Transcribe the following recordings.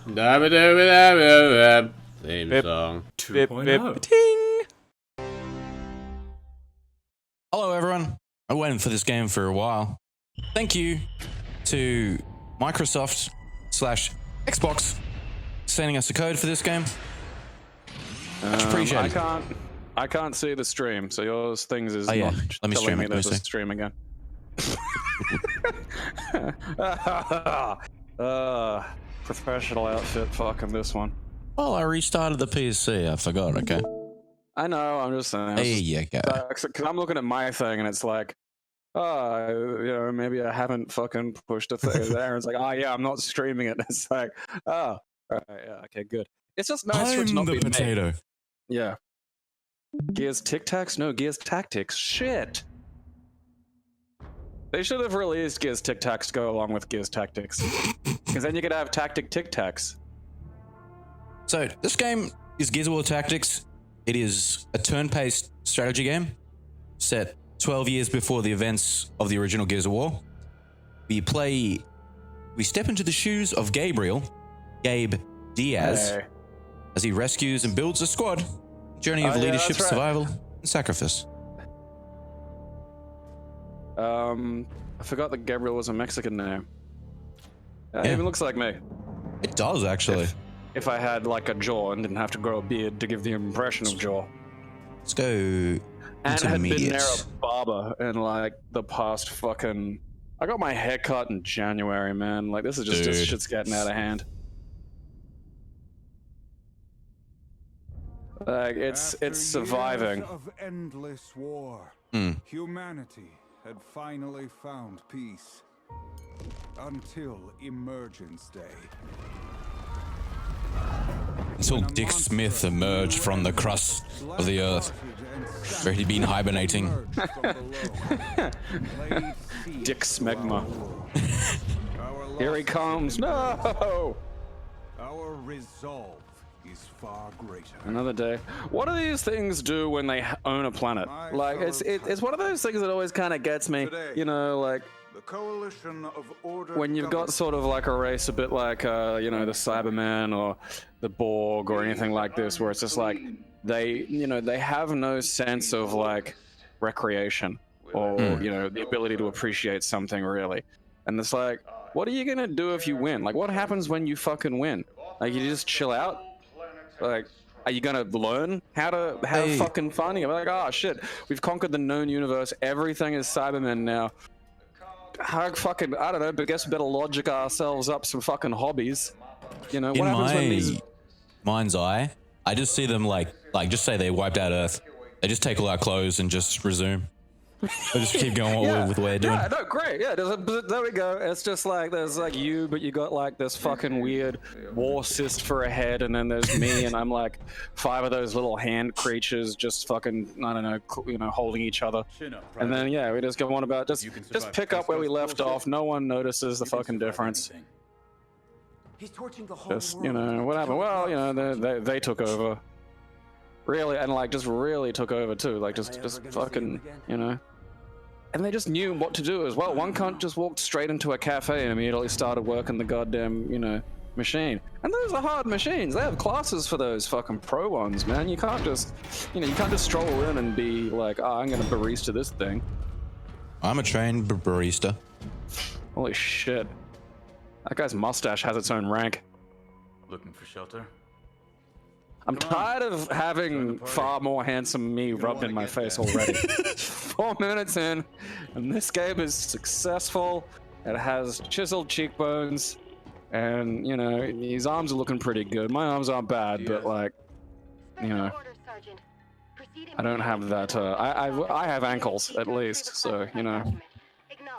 Theme song. 2.0. Ting! Hello everyone. I've waited for this game for a while. Thank you to Microsoft/Xbox sending us a code for this game. Much appreciated. I can't see the stream, so yours things is Oh, yeah. not Let me telling stream me it, there's let me a see. stream again. Professional outfit fucking this one. Well, I restarted the PC. I forgot, okay? I know, I'm just saying. There you go. Because I'm looking at my thing and it's like, maybe I haven't fucking pushed a thing there. It's like, oh yeah, I'm not streaming it. It's like, oh, alright, yeah, okay, good. It's just nice for it to not be me. Yeah. Gears Tic Tacs? No, Gears Tactics. Shit. They should have released Gears Tic Tacs to go along with Gears Tactics. Because then you could have Tactic Tic Tacs. So, this game is Gears of War Tactics. It is a turn-based strategy game set 12 years before the events of the original Gears of War. We step into the shoes of Gabriel, Gabe Diaz, as he rescues and builds a squad. Journey of leadership, survival, and sacrifice. I forgot that Gabriel was a Mexican name. It even looks like me. It does, actually. If I had like a jaw and didn't have to grow a beard to give the impression of jaw. Let's go And had been near intermediate. a barber in like the past fucking... I got my hair cut in January, man. Like this is just Dude. shit's getting out of hand. Like it's surviving. Years of endless war, humanity had finally found peace. Until Emergence Day. Until Dick Smith emerged from the crust of the earth, where he'd been hibernating. Dick Smegma. Here he comes. No! Our resolve is far greater. Another day. What do these things do when they own a planet? Like, it's one of those things that always kind of gets me. You know, like, The coalition of order when you've got sort of like a race a bit like, the Cybermen or the Borg or anything like this, where it's just like, they have no sense of, like, recreation or, the ability to appreciate something, really. And it's like, what are you gonna do if you win? Like, what happens when you fucking win? Like, you just chill out? Like, are you gonna learn how to have fucking fun? You're like, oh shit, we've conquered the known universe. Everything is Cybermen now. How fucking, I don't know, but I guess we better logic ourselves up some fucking hobbies. You know, what happens when these... mind's eye, I just see them like just say they wiped out Earth. They just take all our clothes and just resume. They just keep going with the way they're doing. Yeah, no, great. Yeah, there we go. It's just like, there's like you, but you got like this fucking weird war cyst for a head, and then there's me, and I'm like 5 of those little hand creatures just fucking, I don't know, holding each other. And then, yeah, we just go on about, just pick up where we left off. No one notices the fucking difference. He's torching the whole Just, what happened? Well, they took over. Really, and like, just really took over too. Like, just fucking, And they just knew what to do as well. One cunt just walked straight into a cafe and immediately started working the goddamn, machine. And those are hard machines. They have classes for those fucking pro ones, man. You can't just, you can't just stroll in and be like, oh, I'm gonna barista this thing. I'm a trained barista. Holy shit. That guy's mustache has its own rank. Looking for shelter? I'm tired of having far more handsome me rubbed in my face already. 4 minutes in, and this game is successful. It has chiseled cheekbones, and, his arms are looking pretty good. My arms aren't bad, but, like, I don't have that, I have ankles, at least, so,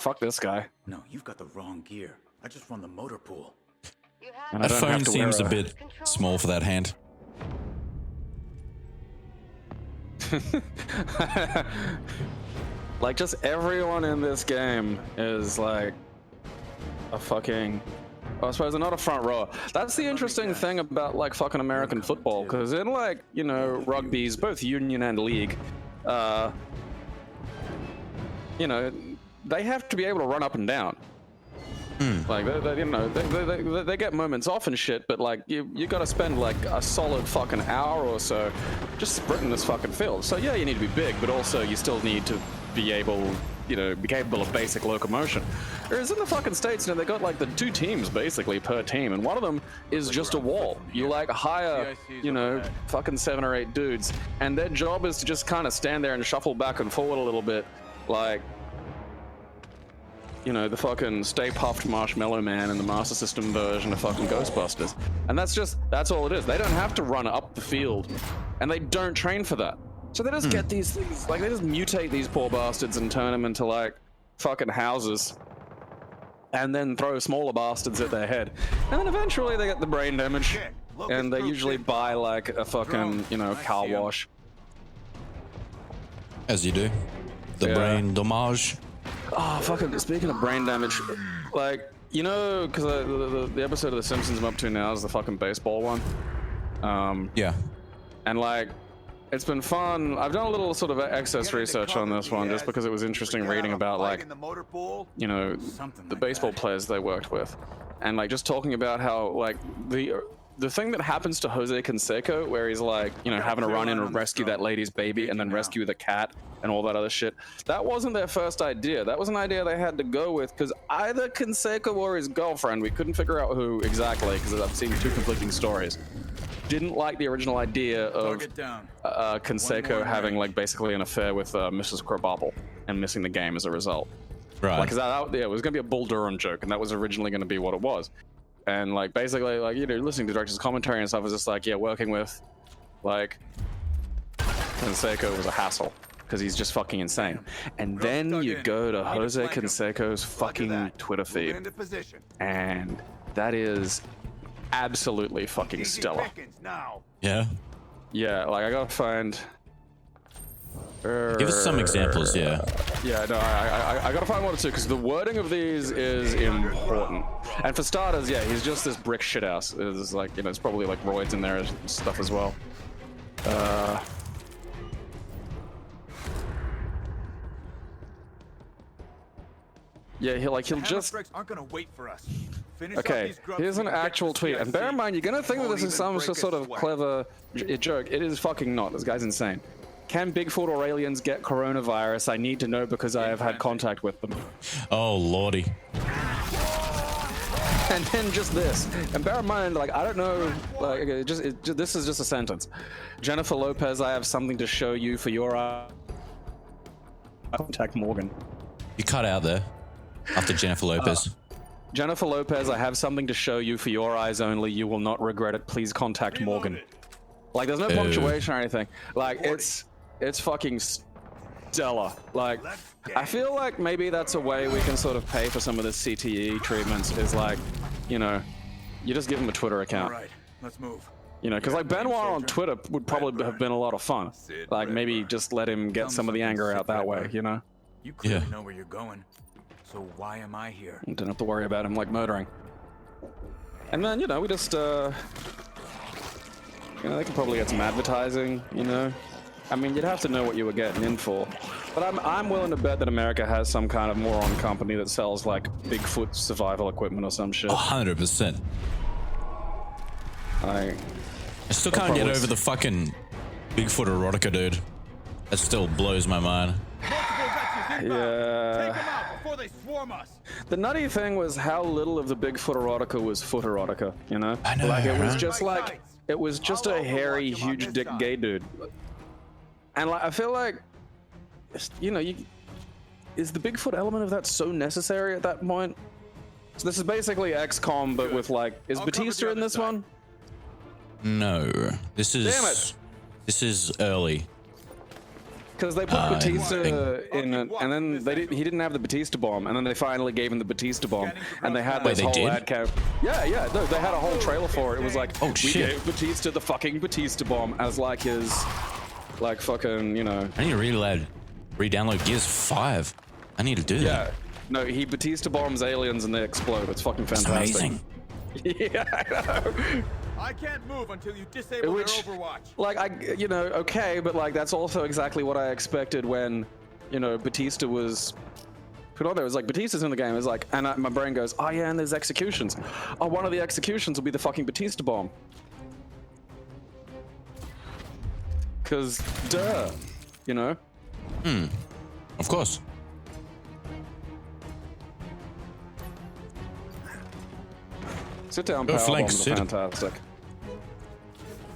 fuck this guy. No, you've got the wrong gear. I just run the motor pool. And I That don't have phone to seems wear a bit small for that hand. Like, just everyone in this game is like a fucking, I suppose they're not a front rower. That's the interesting thing about like fucking American football, because in like, rugby's both union and league, they have to be able to run up and down. Like they get moments off and shit, but like you got to spend like a solid fucking hour or so just sprinting this fucking field. So yeah, you need to be big, but also you still need to be able, be capable of basic locomotion. Whereas in the fucking States, they got like the 2 teams basically per team, and one of them is just a wall. You like hire, fucking 7 or 8 dudes, and their job is to just kind of stand there and shuffle back and forward a little bit, like, the fucking Stay Puft Marshmallow Man in the Master System version of fucking Ghostbusters. And that's all it is. They don't have to run up the field, and they don't train for that. So they just get these things, like they just mutate these poor bastards and turn them into like fucking houses, and then throw smaller bastards at their head. And then eventually they get the brain damage, and they usually buy like a fucking, car wash. As you do. The brain damage. Oh, fucking, speaking of brain damage, like, because the episode of The Simpsons I'm up to now is the fucking baseball one. Yeah. And like, it's been fun. I've done a little sort of excess research on this one just because it was interesting reading about like, the baseball players they worked with. And like just talking about how like the thing that happens to Jose Canseco, where he's like, having to run in and rescue that lady's baby and then rescue the cat and all that other shit, that wasn't their first idea. That was an idea they had to go with because either Canseco or his girlfriend, we couldn't figure out who exactly because I've seen 2 conflicting stories, didn't like the original idea of Canseco having like basically an affair with Mrs. Krabappel and missing the game as a result. Right. Like, it was gonna be a Bull Durham joke, and that was originally gonna be what it was. And like basically like listening to the director's commentary and stuff was just like, yeah, working with like Canseco was a hassle because he's just fucking insane. And then you go to Jose Canseco's fucking Twitter feed, and that is absolutely fucking stellar. Yeah. Yeah, like I gotta find. Give us some examples, yeah. Yeah, no, I gotta find one or two because the wording of these is important. And for starters, yeah, he's just this brick shithouse. It's like, it's probably like roids in there and stuff as well. Yeah, he'll just. Aren't gonna wait for us. Okay, here's an actual tweet, and bear in mind, you're gonna think that this is some sort of clever joke. It is fucking not. This guy's insane. Can Bigfoot or aliens get coronavirus? I need to know because I have had contact with them. Oh, lordy. And then just this. And bear in mind, like, I don't know, like, okay, this is just a sentence. Jennifer Lopez, I have something to show you for your contact Morgan. You cut out there after Jennifer Lopez. Jennifer Lopez, I have something to show you for your eyes only. You will not regret it. Please contact Morgan. Like, there's no punctuation or anything. Like, it's fucking stellar. Like, I feel like maybe that's a way we can sort of pay for some of the CTE treatments is like, you just give him a Twitter account. All right, let's move. Because like Benoit on Twitter would probably have been a lot of fun. Like, maybe just let him get some of the anger out that way, You clearly know where you're going. So why am I here? You don't have to worry about him like murdering. And then, we just, they could probably get some advertising, I mean, you'd have to know what you were getting in for. But I'm willing to bet that America has some kind of moron company that sells like Bigfoot survival equipment or some shit. 100%. I still can't get over the fucking Bigfoot erotica, dude. That still blows my mind. Yeah. Take them out before they swarm us. The nutty thing was how little of the Bigfoot erotica was foot erotica, I know, like, it was right? just like, it was just a hairy, huge dick gay dude. And like, I feel like, is the Bigfoot element of that so necessary at that point? So this is basically XCOM, but with like, is Batista in this one? No. This is... Damn it! This is early. Because they put Batista in it, and then he didn't have the Batista bomb, and then they finally gave him the Batista bomb, and they had this whole ad cap. Yeah, no, they had a whole trailer for it. It was like, oh we shit, gave Batista the fucking Batista bomb as like his, like fucking, I need to re-download Gears 5. I need to do that. Yeah, no, he Batista bombs aliens and they explode. It's fucking fantastic. It's amazing. Yeah, I know. I can't move until you disable their Overwatch. Like, okay, but like that's also exactly what I expected when, Batista was put on there. It was like, Batista's in the game. It's like, and my brain goes, oh yeah, and there's executions. Oh, one of the executions will be the fucking Batista bomb. Cause, duh, you know? Of course. Sit down Go power flank, bombs are sit. fantastic.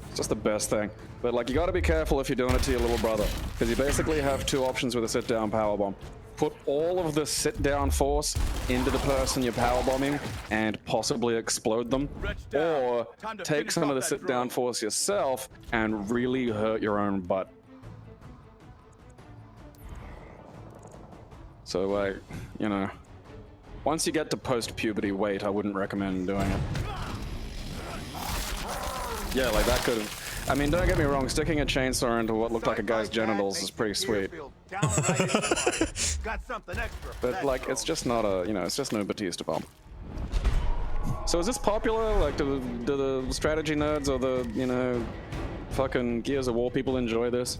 It's just the best thing. But like, you gotta be careful if you're doing it to your little brother. Because you basically have two options with a sit down power bomb. Put all of the sit down force into the person you're power bombing and possibly explode them. Or take some of the sit down force yourself and really hurt your own butt. So like, you know, once you get to post-puberty weight, I wouldn't recommend doing it. Yeah, like that could have... I mean, don't get me wrong, sticking a chainsaw into what looked like a guy's genitals is pretty sweet. But like, it's just not a, you know, it's just no Batista bomb. So is this popular? Like, do the strategy nerds or the, you know, fucking Gears of War people enjoy this?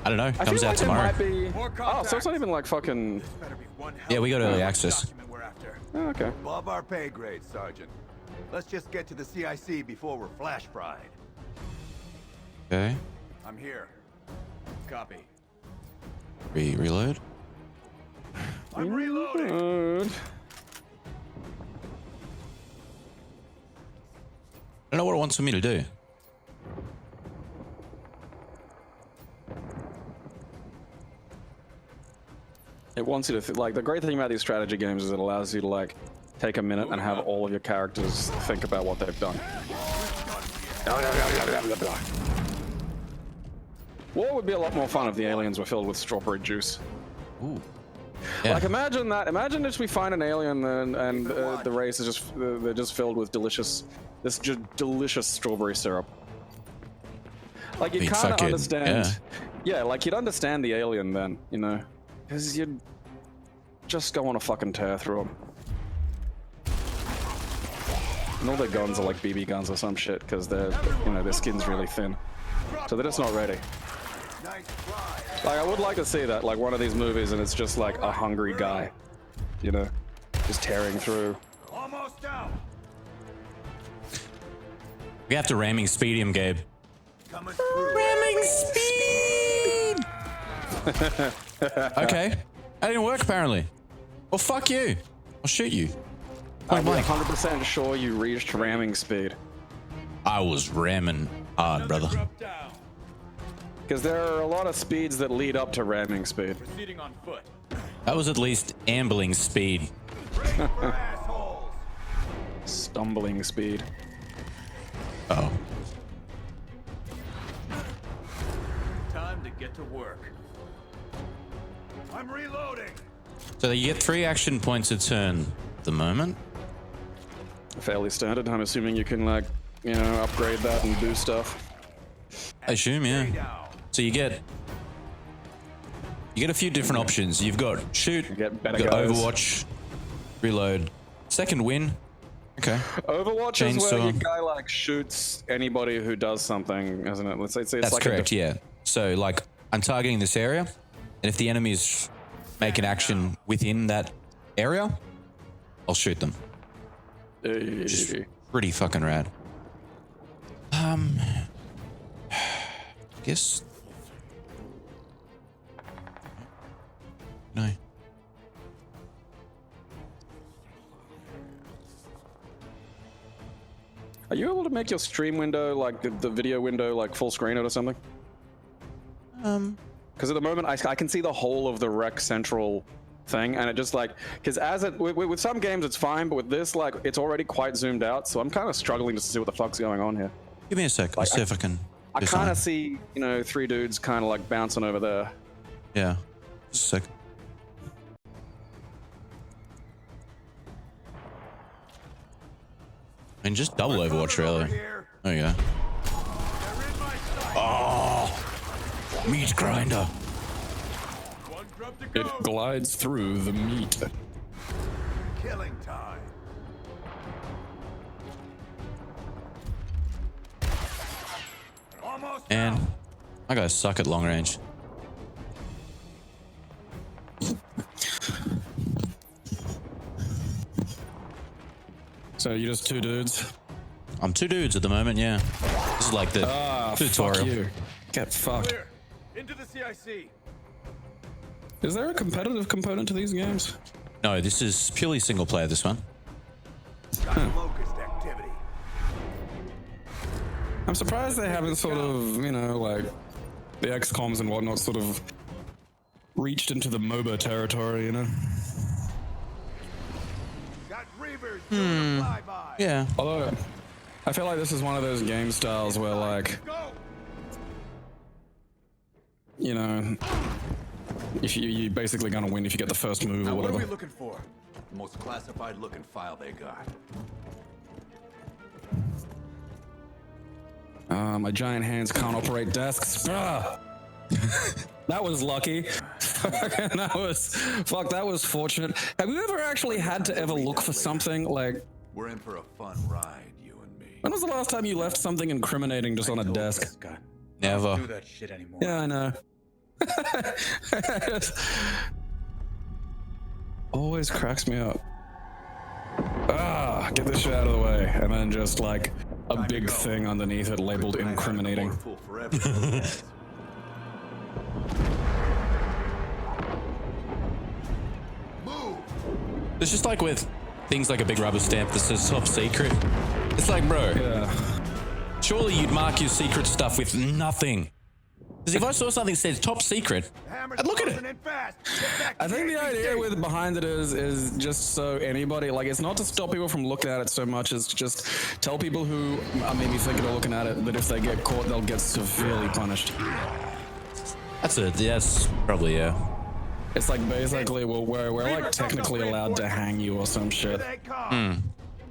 I don't know. I Comes feel out like tomorrow. It might be... Oh, so it's not even like fucking... Yeah, we got early access. Oh, okay. Above our pay grade, Sergeant. Let's just get to the CIC before we're flash fried. Okay. I'm here. Copy. Reload. I'm reloading. Good. I don't know what it wants for me to do. It wants you to like, the great thing about these strategy games is it allows you to like take a minute and have all of your characters think about what they've done. War would be a lot more fun if the aliens were filled with strawberry juice. Ooh. Yeah. Like imagine that. Imagine if we find an alien and the race is just they're just filled with delicious strawberry syrup. Like you You'd kind of fucking- understand. Yeah, like you'd understand the alien then, you know, because you'd just go on a fucking tear through them. And all their guns are like BB guns or some shit because they're, you know, their skin's really thin, so they're just not ready. Like I would like to see that, like one of these movies, and it's just like a hungry guy, you know, just tearing through. Almost out. We have to ramming speed him, Gabe. Coming through. Ramming speed! Okay. That didn't work apparently. Well, fuck you. I'll shoot you. I'm Point blank. 100% sure you reached ramming speed. I was ramming hard, brother. Drop down. Because there are a lot of speeds that lead up to ramming speed. Proceeding on foot. That was at least ambling speed. Break for assholes. Stumbling speed. Oh. Time to get to work. I'm reloading. So you get 3 action points a turn at the moment. Fairly standard. I'm assuming you can, like, you know, upgrade that and do stuff. I assume, yeah. So you get a few different options. You've got shoot, You get better you've got guys. Overwatch, reload, second win. Okay. Overwatch is where Chainsaw. your guy, like, shoots anybody who does something, isn't it? Let's say it's That's like correct, yeah. So like I'm targeting this area, and if the enemies make an action within that area, I'll shoot them. Which is pretty fucking rad. Guess. No. Are you able to make your stream window, like the video window, like full screen or something? Because at the moment I can see the whole of the Rec Central thing, and it just like, because as it with some games it's fine, but with this, like, it's already quite zoomed out, so I'm kind of struggling to see what the fuck's going on here. Give me a sec. I'll see if I can. I do kind something. of see, you know, 3 dudes kind of like bouncing over there. Yeah. Just a sec. And just double Overwatch, really. There you go. Oh, meat grinder. One grub to go. It glides through the meat. Killing time. Almost And out. I guys suck at long range. So you're just two dudes? I'm two dudes at the moment, yeah. This is like the tutorial. Fuck you. Get fucked. Clear. Into the CIC. Is there a competitive component to these games? No, this is purely single player, this one. Got locust activity. I'm surprised they haven't sort of, you know, like the XCOMs and whatnot sort of reached into the MOBA territory, you know? Got reavers doing a flyby. Yeah. Although, I feel like this is one of those game styles where, like, Go. you know, if you're basically gonna win if you get the first move or Now, what are we whatever. looking for? The most classified looking file they got. My giant hands can't operate desks. Ah! That was lucky. That was fortunate. Have you ever actually had to ever look for something like? We're in for a fun ride, you and me. When was the last time you left something incriminating just on a desk? God, Never. do that shit anymore. Yeah, I know. Always cracks me up. Get this shit out of the way, and then just like a big thing underneath it labeled incriminating. Fool for everything. Move. It's just like with things like a big rubber stamp that says top secret. It's like, bro, Yeah. surely you'd mark your secret stuff with nothing. Because if I saw something that says top secret, Hammer's I'd look at closing it. in fast. Get back to I think the idea with behind it is just so anybody, like, it's not to stop people from looking at it so much as to just tell people who are maybe thinking of looking at it that if they get caught, they'll get severely punished. that's it. Yeah, that's probably, yeah. It's like basically, well, we're like technically allowed to hang you or some shit They come.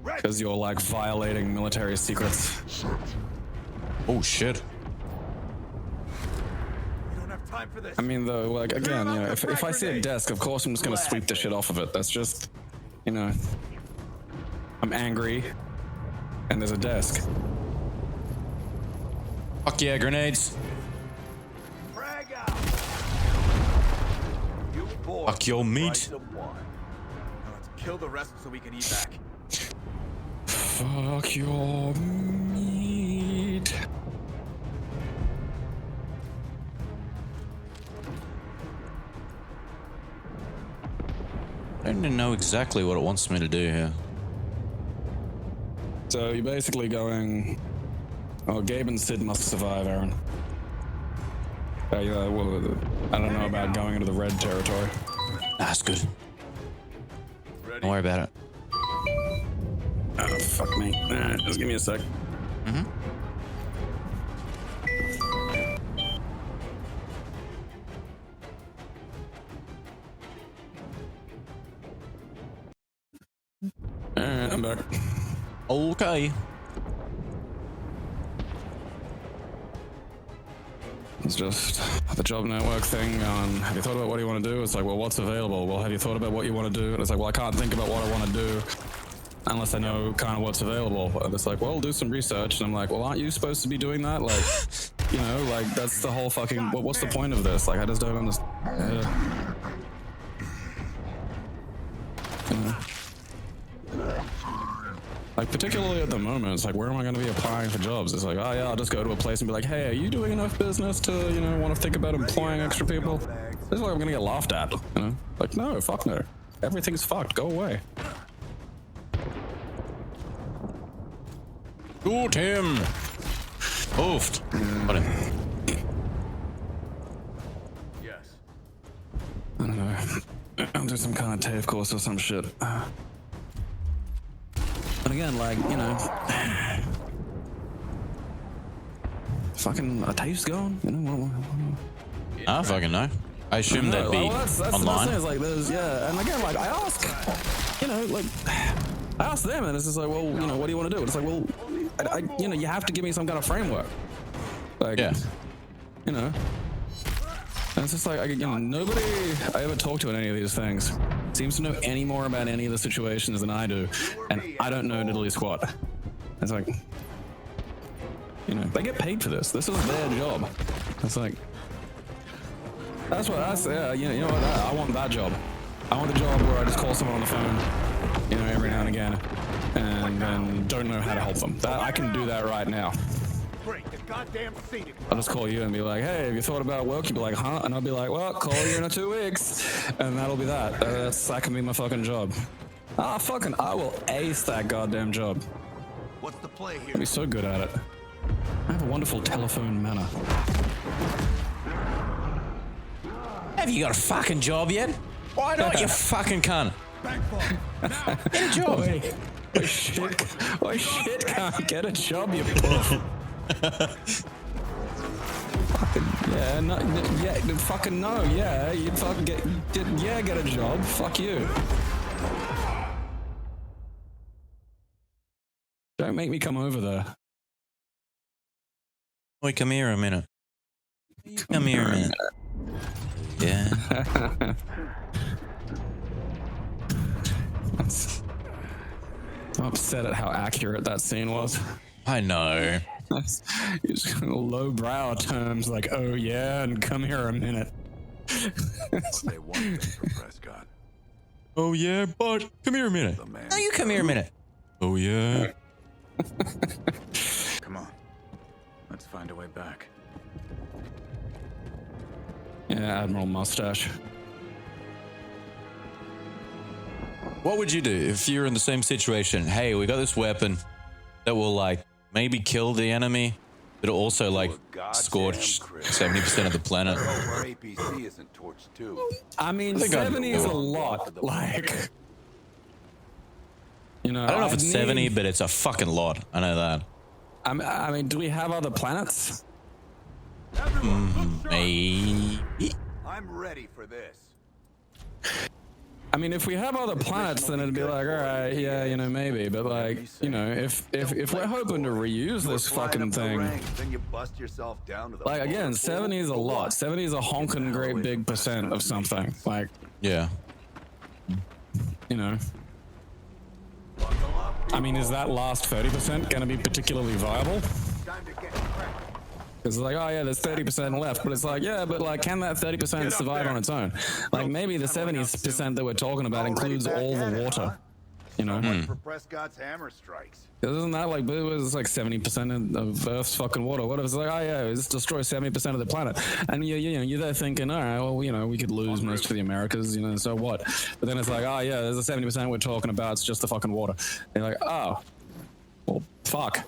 because you're like violating military secrets. Oh, shit. We don't have time for this. I mean, though, like, again, you know, if I see a desk, of course I'm just gonna sweep the shit off of it. That's just, you know, I'm angry, and there's a desk. Fuck yeah, grenades. Frag out. You boys. Fuck your meat. price of one. Now let's kill the rest so we can eat back. Fuck your meat. I don't even know exactly what it wants me to do here. So you're basically going. Oh, Gabe and Sid must survive, Aaron. Yeah, well, I don't know about going into the red territory. That's good. Ready? Don't worry about it. Oh, fuck me. Just give me a sec. Alright, I'm back. Okay. It's just the job network thing. Have you thought about what you want to do? It's like, well, what's available? Well, have you thought about what you want to do? And it's like, well, I can't think about what I want to do unless I know kind of what's available. And it's like, well, do some research. And I'm like, well, aren't you supposed to be doing that? Like, you know, like that's the whole fucking. What's the point of this? Like, I just don't understand. Like, particularly at the moment, it's like, where am I going to be applying for jobs? It's like, oh yeah, I'll just go to a place and be like, hey, are you doing enough business to, you know, want to think about employing extra people? This is like I'm going to get laughed at, you know? Like, no, fuck no. Everything's fucked. Go away. Shoot him. Oofed. Got him. Yes. I don't know. I'll do some kind of TAFE course or some shit. But again, like, you know, fucking a TAFE's gone, you know? I don't fucking know. I assume that'd be that's the best online. thing is like, there's, yeah, and again, like, I ask, you know, like, I ask them, and it's just like, well, you know, what do you want to do? It's like, well, you know, you have to give me some kind of framework. Like, Yeah. you know. And it's just like, you know, nobody I ever talk to in any of these things seems to know any more about any of the situations than I do, and I don't know diddly squat. It's like, you know, they get paid for this. This is their job. It's like, that's what I say. Yeah, you know what? I want that job. I want the job where I just call someone on the phone, you know, every now and again, and then don't know how to help them. That, I can do that right now. Break the goddamn seat. I'll just call you and be like, hey, have you thought about work? You'd be like, huh? And I'll be like, well, call you in 2 weeks. And that'll be that. That can be my fucking job. Ah, fucking, I will ace that goddamn job. What's the play here? I'll be so good at it. I have a wonderful telephone manner. Have you got a fucking job yet? Why not, you fucking cunt? Get a job. Oh shit, can't get a job, you puff. Fucking, yeah, no, yeah, fucking no, yeah, you fucking get a job, fuck you. Don't make me come over there. Oi, come here a minute. Come here a minute. Yeah. I'm upset at how accurate that scene was. I know. It's low-brow terms like, oh yeah, and come here a minute. Say one thing for Prescott. Oh yeah, but come here a minute. The man. No, you come here a minute. Oh yeah. Come on. Let's find a way back. Yeah, Admiral Mustache. What would you do if you're in the same situation? Hey, we got this weapon that will like maybe kill the enemy, but also like scorch 70% of the planet. Our APC isn't torched too. I mean, think 70 is I'd- a lot. Like, you know, I don't know if I'd it's need- 70, but it's a fucking lot. I know that. I mean, do we have other planets? Maybe. I'm ready for this. I mean, if we have other planets, then it'd be like, all right, yeah, you know, maybe. But like, you know, if we're hoping to reuse this fucking thing, Then you bust yourself down to the like again, 70 is a lot. 70 is a honking great big percent of something. Like, Yeah. you know. I mean, is that last 30% going to be particularly viable? Time to get cracked. Because it's like, oh yeah, there's 30% left, but it's like, yeah, but like, can that 30% survive on its own? Like, maybe the 70% that we're talking about includes all the water, you know? For Prescott's hammer strikes. 'Cause isn't that like, it was like 70% of Earth's fucking water? What if it's like, oh yeah, this destroys 70% of the planet? And you're there thinking, all right, well, you know, we could lose most of the Americas, you know, so what? But then it's like, oh yeah, there's a 70% we're talking about, it's just the fucking water. And you're like, oh, well, fuck.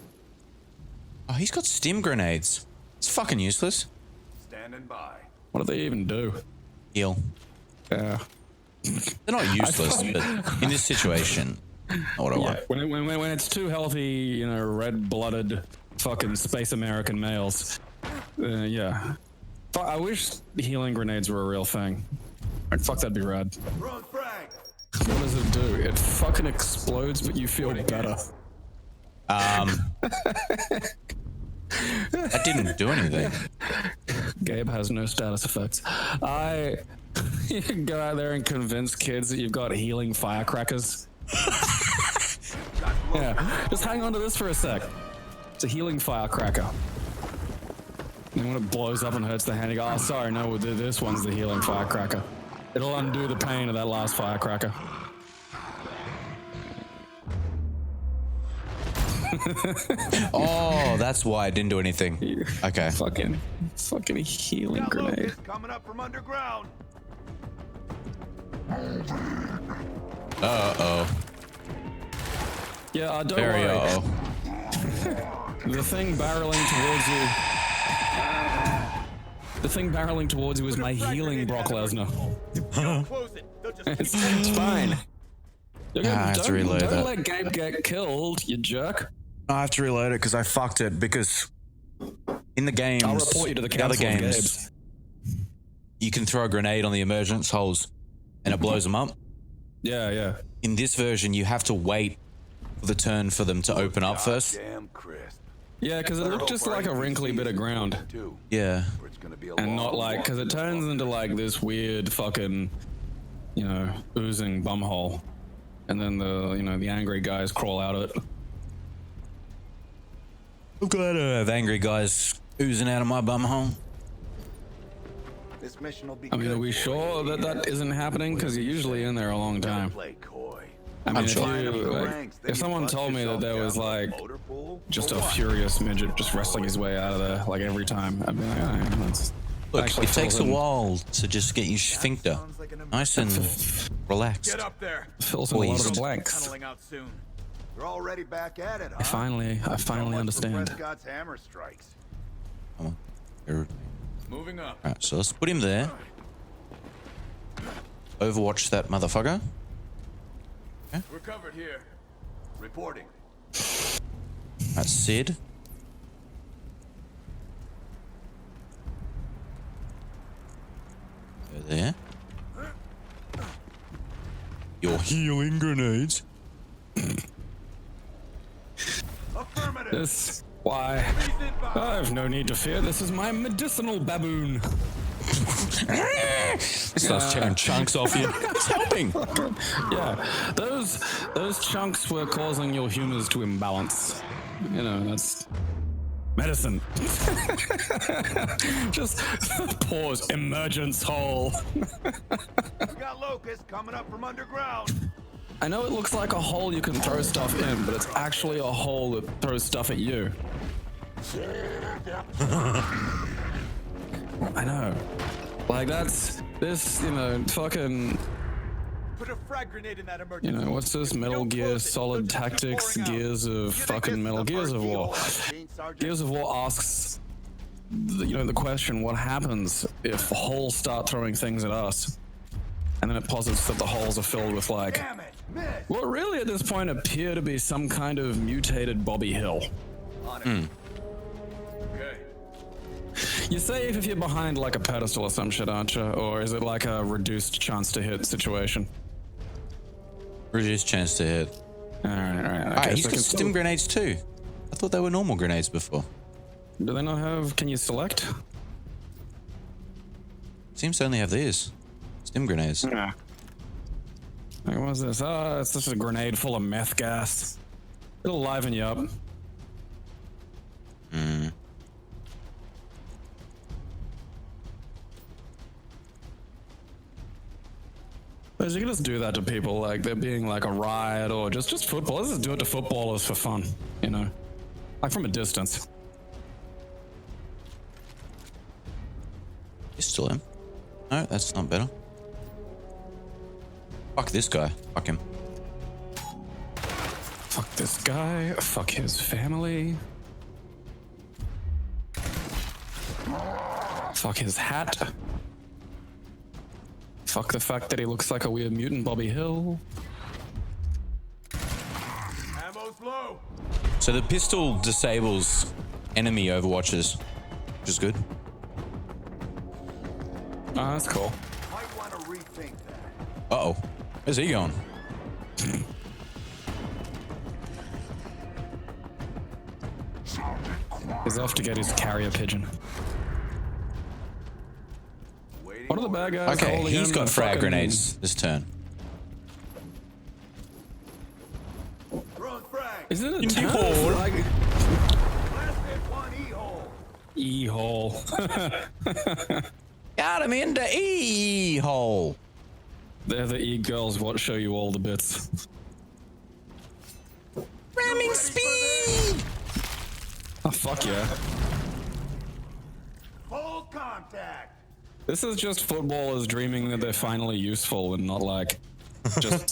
Oh, he's got stim grenades. It's fucking useless. Standing by. What do they even do? Heal. Yeah. They're not useless, but in this situation, not what I want. When it's too healthy, you know, red-blooded fucking space American males, yeah. I wish healing grenades were a real thing. Like, fuck, that'd be rad. Throwing frag. What does it do? It fucking explodes, but you feel better. That didn't do anything. Gabe has no status effects. You can go out there and convince kids that you've got healing firecrackers. Yeah, just hang on to this for a sec. It's a healing firecracker. And when it blows up and hurts the hand, you go, oh, sorry, no, this one's the healing firecracker. It'll undo the pain of that last firecracker. Oh, that's why I didn't do anything. Okay. Fucking healing Got grenade. locusts coming up from underground. Uh-oh. Yeah, don't Very worry. uh-oh. The thing barreling towards you. The thing barreling towards you is my healing Brock Lesnar. Close it. They'll just It's fine. I have to reload don't that. let Gabe get killed, you jerk. I have to reload it because I fucked it because in the games, I'll report you to the other council of games, Gabes. you can throw a grenade on the emergence holes and it blows them up. Yeah, yeah. In this version, you have to wait for the turn for them to open up first. Damn crisp. Yeah, because it looked just like a wrinkly bit of ground. Too. Yeah. Or it's gonna be a And not long like, walk because to it the turns bunker. into like this weird fucking, you know, oozing bumhole. And then the angry guys crawl out of it. I'm glad I have angry guys oozing out of my bumhole. This mission will be I mean, good are we for sure you. that isn't happening? Because you're usually in there a long time. Play coy. I mean, Climb up the like, ranks, then if you someone bust told me that yourself there was down like with a motor pool. just For a what? furious midget just wrestling his way out of there like every time, I'd be like, oh, yeah, that's Look, actually it takes a fills in- while to just get your sphincter Sounds like an nice and relaxed. Get up there. fills in a lot of Poised. the blanks. Tunneling out soon. You're already back at it, huh? I finally So much for understand. Prescott's hammer strikes. Come on. Here. Moving up. Alright, so let's put him there. Overwatch that motherfucker. We're covered here. Reporting. That's Sid. Go there. Your healing grenades. Affirmative. This, why? I've no need to fear. This is my medicinal baboon. Starts tearing chunks off you. It's helping. Yeah, those chunks were causing your humors to imbalance. You know, that's medicine. Just pause. Emergence hole. We got locusts coming up from underground. I know it looks like a hole you can throw stuff in, but it's actually a hole that throws stuff at you. I know. Like that's this, you know, fucking, Put a frag grenade in that you emergency. know, what's this Metal Gear Solid Tactics, Gears of fucking Metal Gears of War. Gears of War asks, you know, the question, what happens if holes start throwing things at us? And then it posits that the holes are filled with like, Damn it! Miss. what really at this point appear to be some kind of mutated Bobby Hill. On it. Okay. You're safe if you're behind like a pedestal or some shit, aren't you? Or is it like a reduced chance to hit situation? Reduced chance to hit. Alright. Alright, he's got stim grenades too. I thought they were normal grenades before. Do they not have, can you select? Seems to only have these. Stim grenades. Yeah. Like, what was this? Oh, it's just a grenade full of meth gas. It'll liven you up. But you can just do that to people, like they're being like a riot or just football. Let's just do it to footballers for fun, you know? Like from a distance. He's still him. No, that's not better. Fuck this guy. Fuck him. Fuck this guy. Fuck his family. Fuck his hat. Fuck the fact that he looks like a weird mutant Bobby Hill. Ammo's low. So the pistol disables enemy overwatches, which is good. Oh, that's cool. Might want to rethink that. Uh-oh. Where's he going? He's off to get his carrier pigeon. Waiting What are the bad guys Okay, holding he's in got the frag fucking- grenades this turn. Throwing frag. Is it a Indy turn? hole. Like, Last hit one E-hole. E-hole. Got him in the E-hole. They're the E-girls what show you all the bits. Ramming speed. Oh, fuck yeah. Full contact. This is just footballers dreaming that they're finally useful and not like just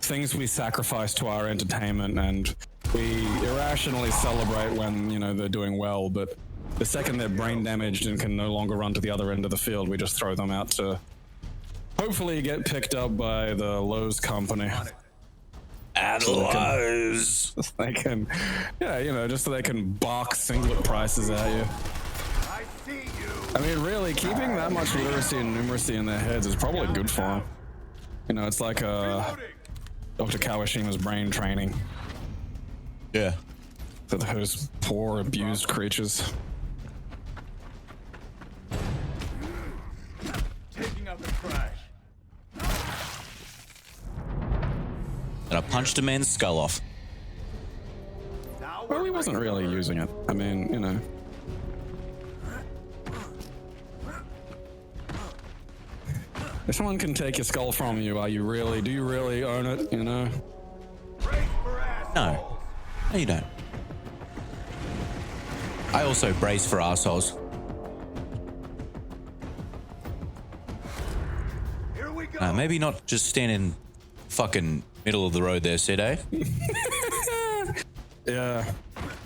things we sacrifice to our entertainment, and we irrationally celebrate when, you know, they're doing well, but the second they're brain damaged and can no longer run to the other end of the field, we just throw them out to hopefully get picked up by the Lowe's company. At Lowe's. They can, yeah, you know, just so they can box singlet prices at you. I see you. I mean, really, keeping that much literacy and numeracy in their heads is probably good for them. You know, it's like Reloading. Dr. Kawashima's brain training Yeah. for those poor, abused creatures. Taking out the trash. And I punched a man's skull off. Now Well, he we're wasn't really using it. I mean, you know. If someone can take your skull from you, do you really own it, you know? No. No, you don't. I also brace for assholes. Here we go. Maybe not just stand in fucking middle of the road there, Sid, eh? Yeah.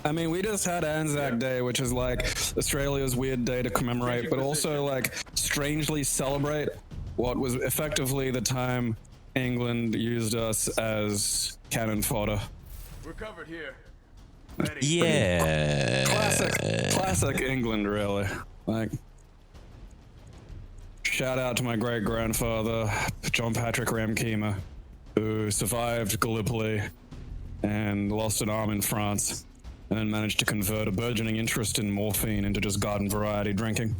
I mean, we just had Anzac Day, which is like Australia's weird day to commemorate, but also like strangely celebrate what was effectively the time England used us as cannon fodder. We're covered here. Yeah. Classic England, really. Like, shout out to my great grandfather, John Patrick Ramkema, who survived Gallipoli and lost an arm in France, and then managed to convert a burgeoning interest in morphine into just garden variety drinking.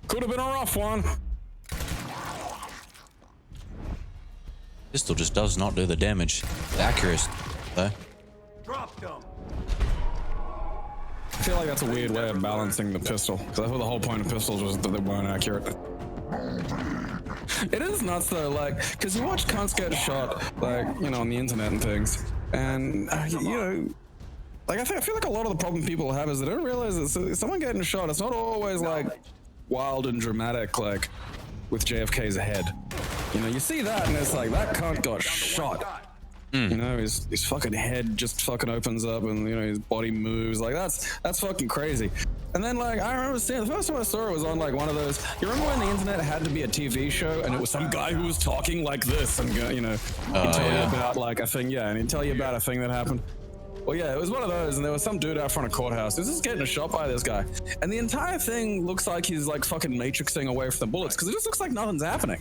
Could have been a rough one. Pistol just does not do the damage. The accuracy, though. Drop them. I feel like that's a weird way of balancing the pistol, because I thought the whole point of pistols was that they weren't accurate. It is nuts though, like, because you watch cunts get shot, like, you know, on the internet and things, and, you know, like, I feel like a lot of the problem people have is they don't realize that someone getting shot, it's not always, like, wild and dramatic, like, with JFK's head. You know, you see that and it's like, that cunt got shot. You know, his fucking head just fucking opens up and, you know, his body moves. Like, that's fucking crazy. And then, like, I remember seeing, the first time I saw it was on, like, one of those, you remember when the internet had to be a TV show and it was some guy who was talking like this and, you know, he'd tell you about, like, a thing, yeah, and he'd tell you about a thing that happened. Well, yeah, it was one of those, and there was some dude out front of courthouse. This is getting shot by this guy. And the entire thing looks like he's, like, fucking matrixing away from the bullets, because it just looks like nothing's happening.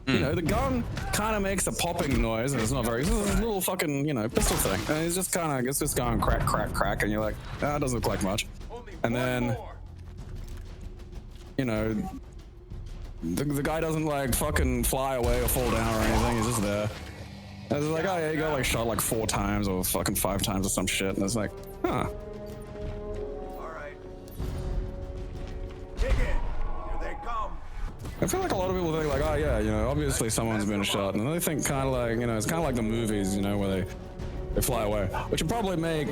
You know, the gun kind of makes a popping noise, and it's not very, it's a little fucking, you know, pistol thing. And it's just kind of, it's just going crack, crack, crack, and you're like, ah, it doesn't look like much. And then, you know, the guy doesn't, like, fucking fly away or fall down or anything, he's just there. And it's like, oh yeah, you got, like, shot, like, 4 times or fucking 5 times or some shit, and it's like, huh. All right. Dig in. Here they come. I feel like a lot of people think like, oh yeah, you know, obviously someone's been shot, and they think kind of like, you know, it's kind of like the movies, you know, where they fly away, which would probably make,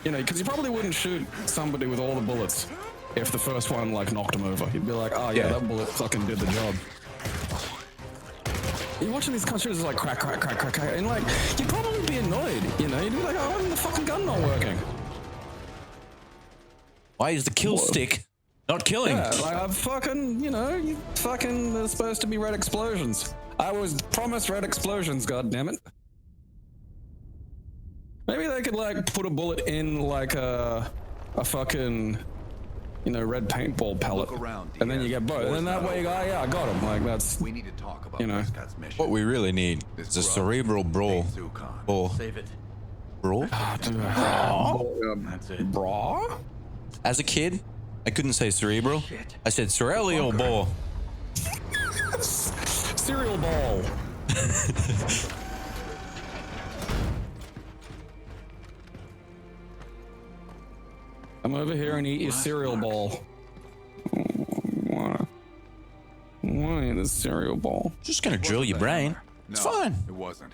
you know, because you probably wouldn't shoot somebody with all the bullets if the first one like knocked him over. You'd be like, oh yeah, that bullet fucking did the job. You're watching these countries like crack, crack, crack, crack, crack, and like you'd probably be annoyed, you know, you'd be like, oh, why is the fucking gun not working? Why is the kill stick not killing? Yeah, like I'm fucking, you know, you fucking, there's supposed to be red explosions. I was promised red explosions, goddammit. Maybe they could like put a bullet in like a fucking, you know, red paintball pellet, and then you get both. And then that way you go, oh, yeah, I got him. Like that's, We need to talk about you know, What we really need is a cerebral brawl. Or Save it. brawl? That's it. Bra? As a kid, I couldn't say cerebral. I said cerebral ball. Cereal ball. I'm over here and eat your cereal ball. Why the cereal ball? Just gonna drill your brain. It's fine. It wasn't.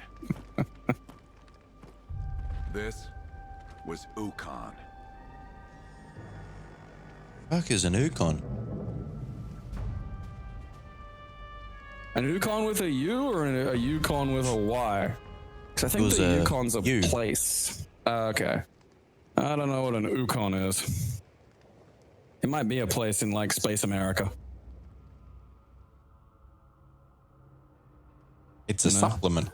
This was Ukon. Fuck is an Ukon? An Yukon with a U or a Yukon with a Y? Because I think was the a Yukon's a U. place. Okay. I don't know what an Ukon is. It might be a place in like Space America. It's a supplement.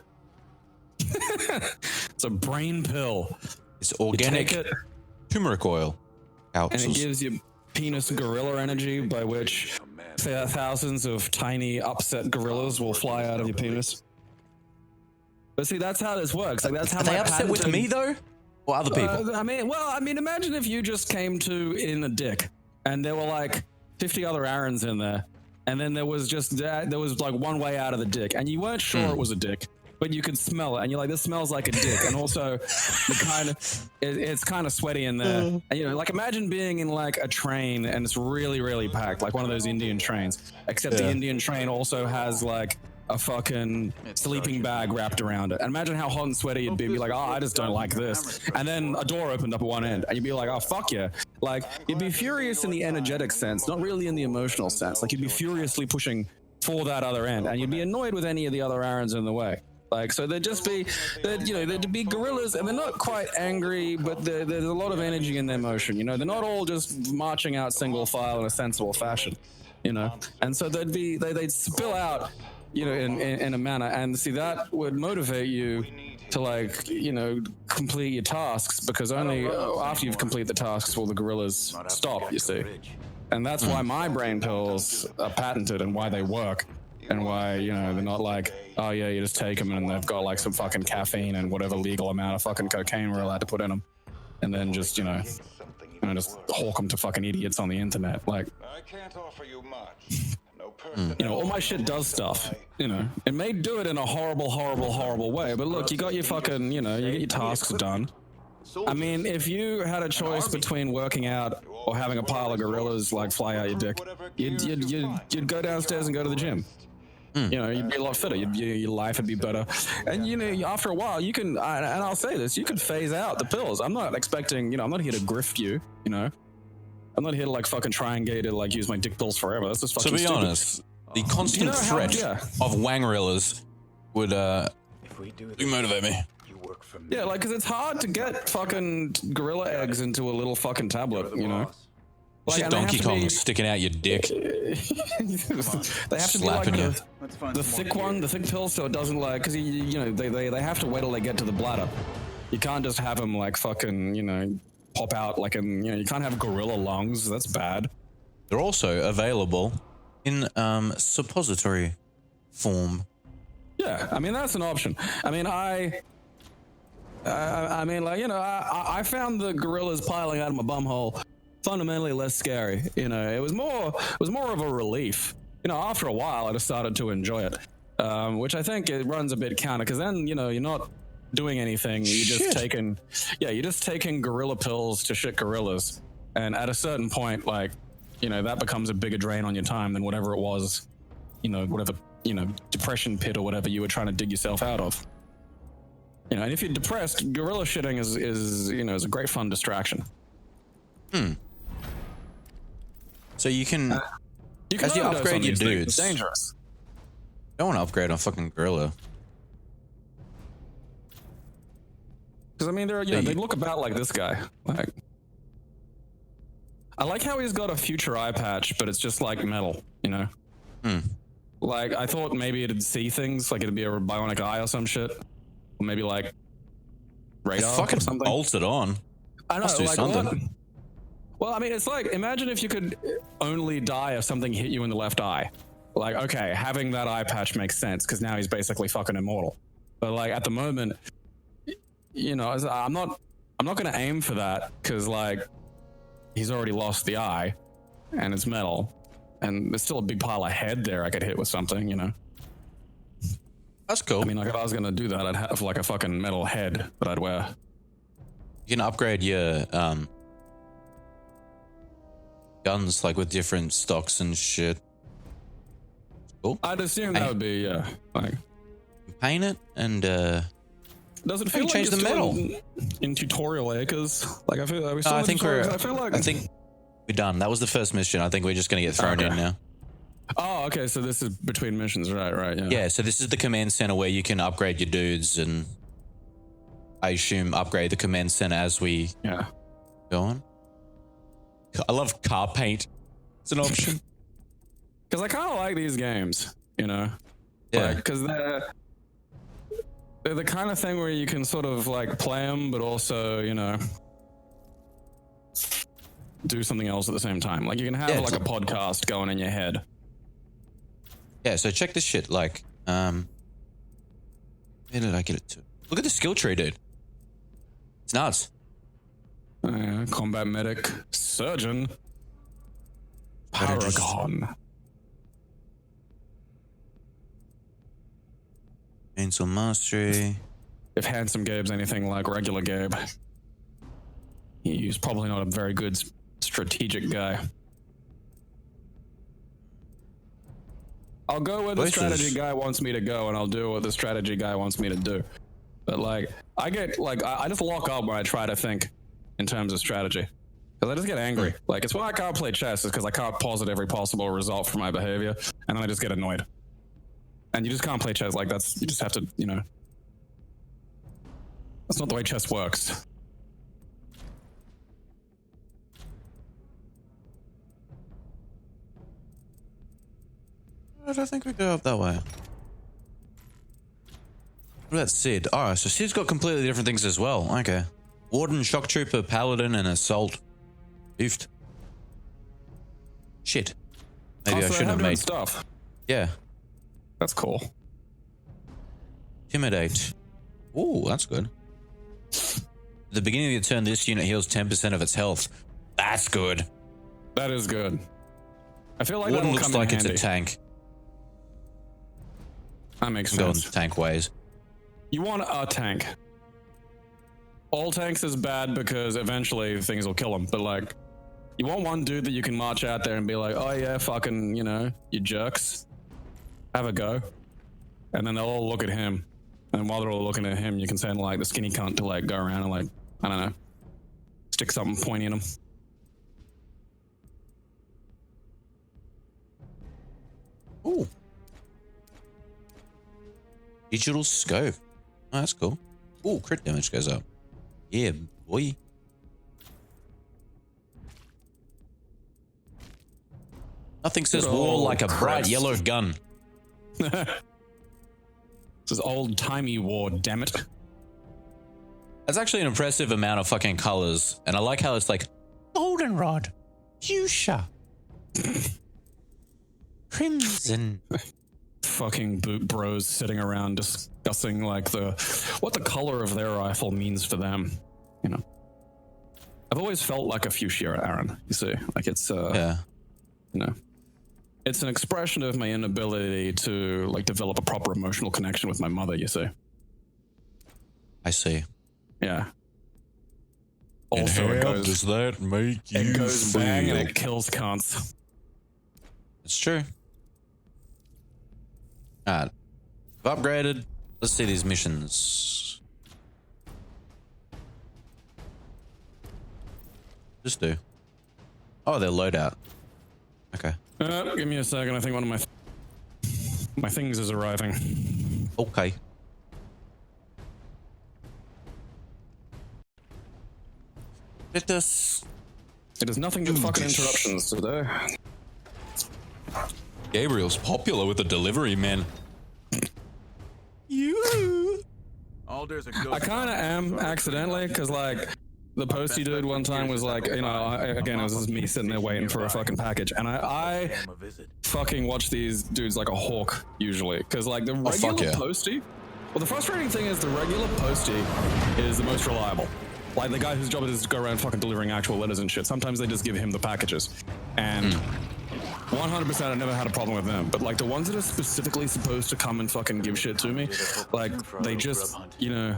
It's a brain pill. It's You organic take it, turmeric oil. and it Capsules. gives you penis gorilla energy, by which thousands of tiny upset gorillas will fly out of your penis. But see, that's how this works. Like that's how Are they my upset with patented- me though? Or other people? I mean, imagine if you just came to in a dick, and there were like 50 other Aarons in there, and then there was just there was like one way out of the dick, and you weren't sure it was a dick, but you could smell it, and you're like, this smells like a dick. And also, it's kind of sweaty in there. And, you know, like imagine being in like a train and it's really, really packed, like one of those Indian trains. Except the Indian train also has like a fucking sleeping bag wrapped around it. And imagine how hot and sweaty you'd be. Be like, oh, I just don't like this. And then a door opened up at one end, and you'd be like, oh, fuck yeah. Like, you'd be furious in the energetic sense, not really in the emotional sense. Like, you'd be furiously pushing for that other end, and you'd be annoyed with any of the other errands in the way. Like, so there'd just be, there'd be gorillas, and they're not quite angry, but there's a lot of energy in their motion. You know, they're not all just marching out single file in a sensible fashion, you know? And so they'd spill out, you know, in a manner, and see, that would motivate you to, like, you know, complete your tasks, because only after you've completed the tasks will the gorillas stop, you see. And that's why my brain pills are patented, and why they work, and why, you know, they're not like, oh yeah, you just take them and they've got like some fucking caffeine and whatever legal amount of fucking cocaine we're allowed to put in them, and then just, you know, just hawk them to fucking idiots on the internet. Like, I can't offer you much. you know, all my shit does stuff, you know. It may do it in a horrible way, but look, you got your fucking, you know, you get your tasks done. I mean, if you had a choice between working out or having a pile of gorillas like fly out your dick, you'd go downstairs and go to the gym. You know, you'd be a lot fitter. Your life would be better. And, you know, after a while, you can, and I'll say this, you could phase out the pills. I'm not expecting, you know, I'm not here to grift you, you know. I'm not here to like fucking try and get to like use my dick pills forever. That's just fucking To be stupid. honest, the constant threat of wangrillas would motivate me. Yeah, like, because it's hard to get fucking gorilla eggs into a little fucking tablet, you know? Like, Just and they have Donkey to Kong be- sticking out your dick. They have to be like Slapping you. the thick one, the thick pill, so it doesn't like, because you know, they have to wait till they get to the bladder. You can't just have them like fucking, you know, pop out like in, you know, you can't have gorilla lungs. That's bad. They're also available in suppository form. Yeah, I mean, that's an option. I mean, I mean, like, you know, I found the gorillas piling out of my bumhole fundamentally less scary. You know, it was more of a relief. You know, after a while, I just started to enjoy it, which I think it runs a bit counter, because then, you know, you're not doing anything. You're just taking gorilla pills to shit gorillas, and at a certain point, like, you know, that becomes a bigger drain on your time than whatever it was, you know, whatever, you know, depression pit or whatever you were trying to dig yourself out of. You know, and if you're depressed, gorilla shitting is you know, is a great fun distraction. So you can, as you overdose upgrade on your these things. dudes, It's dangerous. don't want to upgrade on fucking gorilla. Because I mean, they're, you know, they look about like this guy. Like, I like how he's got a future eye patch, but it's just like metal. You know, like I thought maybe it'd see things, like it'd be a bionic eye or some shit, or maybe like radar It's fucking or something. bolted on. I know, Must do like something. what? Well, I mean, it's like, imagine if you could only die if something hit you in the left eye. Like, okay, having that eye patch makes sense, because now he's basically fucking immortal. But like at the moment, you know, I'm not going to aim for that, because like he's already lost the eye, and it's metal, and there's still a big pile of head there I could hit with something, you know. That's cool. I mean, like if I was going to do that, I'd have like a fucking metal head that I'd wear. You can upgrade your guns like with different stocks and shit. Cool. I'd assume that would be, yeah, like. Paint it and Does it feel like change you're the still metal. in tutorial acres? Like I feel, are we still I in think tutorials? I feel like I think we're done. That was the first mission. I think we're just gonna get thrown in now. Oh, okay. So this is between missions, right? Yeah. Yeah. So this is the command center where you can upgrade your dudes, and I assume upgrade the command center as we go on. I love car paint. It's an option. Because I kind of like these games, you know. Yeah. Because they're the kind of thing where you can sort of like play them, but also, you know, do something else at the same time. Like you can have like a podcast going in your head. Yeah, so check this shit. Like, where did I get it to? Look at the skill tree, dude. It's nuts. Combat medic, surgeon, paragon. Chainsaw Mastery. If Handsome Gabe's anything like regular Gabe, he's probably not a very good strategic guy. I'll go where the strategy guy wants me to go, and I'll do what the strategy guy wants me to do. But like, I just lock up when I try to think in terms of strategy. Because I just get angry. Like, it's why I can't play chess, is because I can't posit every possible result for my behavior, and then I just get annoyed. And you just can't play chess like that's, you just have to, you know. That's not the way chess works. I don't think we go up that way. What about Sid? Oh, so Sid's got completely different things as well. Okay. Warden, Shock Trooper, Paladin, and Assault. Oofed. Shit. Maybe I shouldn't have made stuff. Yeah. That's cool. Intimidate. Ooh, that's good. At the beginning of your turn, this unit heals 10% of its health. That's good. That is good. I feel like Warden that looks come in like it's handy. a tank. That makes Going sense. tank ways. You want a tank. All tanks is bad because eventually things will kill them. But like, you want one dude that you can march out there and be like, oh yeah, fucking, you know, you jerks. Have a go. And then they'll all look at him. And while they're all looking at him, you can send like the skinny cunt to like go around and like, I don't know, stick something pointy in him. Ooh. Digital scope. Oh, that's cool. Ooh, crit damage goes up. Yeah, boy. Nothing says war like a bright yellow gun. This is old-timey war, damn it. That's actually an impressive amount of fucking colors. And I like how it's like goldenrod, fuchsia, crimson. Fucking boot bros sitting around discussing like what the color of their rifle means to them. You know, I've always felt like a fuchsia, Aaron. You see, like it's yeah, you know, it's an expression of my inability to like develop a proper emotional connection with my mother. You see. I see. Yeah. Also, and how does that make you It goes feel? bang and it kills cunts. It's true. Alright. I've upgraded. Let's see these missions. Just do. Oh, they're loadout. Okay. Give me a second. I think one of my things is arriving. Okay. Let us. It is nothing but fucking interruptions today. Gabriel's popular with the delivery men. You. Alder's a I kind of am accidentally, because like the postie dude one time was like, you know, again, it was just me sitting there waiting for a fucking package, and I fucking watch these dudes like a hawk usually, because like the regular postie. Well, the frustrating thing is the regular postie is the most reliable. Like the guy whose job it is to go around fucking delivering actual letters and shit. Sometimes they just give him the packages, and 100% I never had a problem with them. But like the ones that are specifically supposed to come and fucking give shit to me, like they just, you know,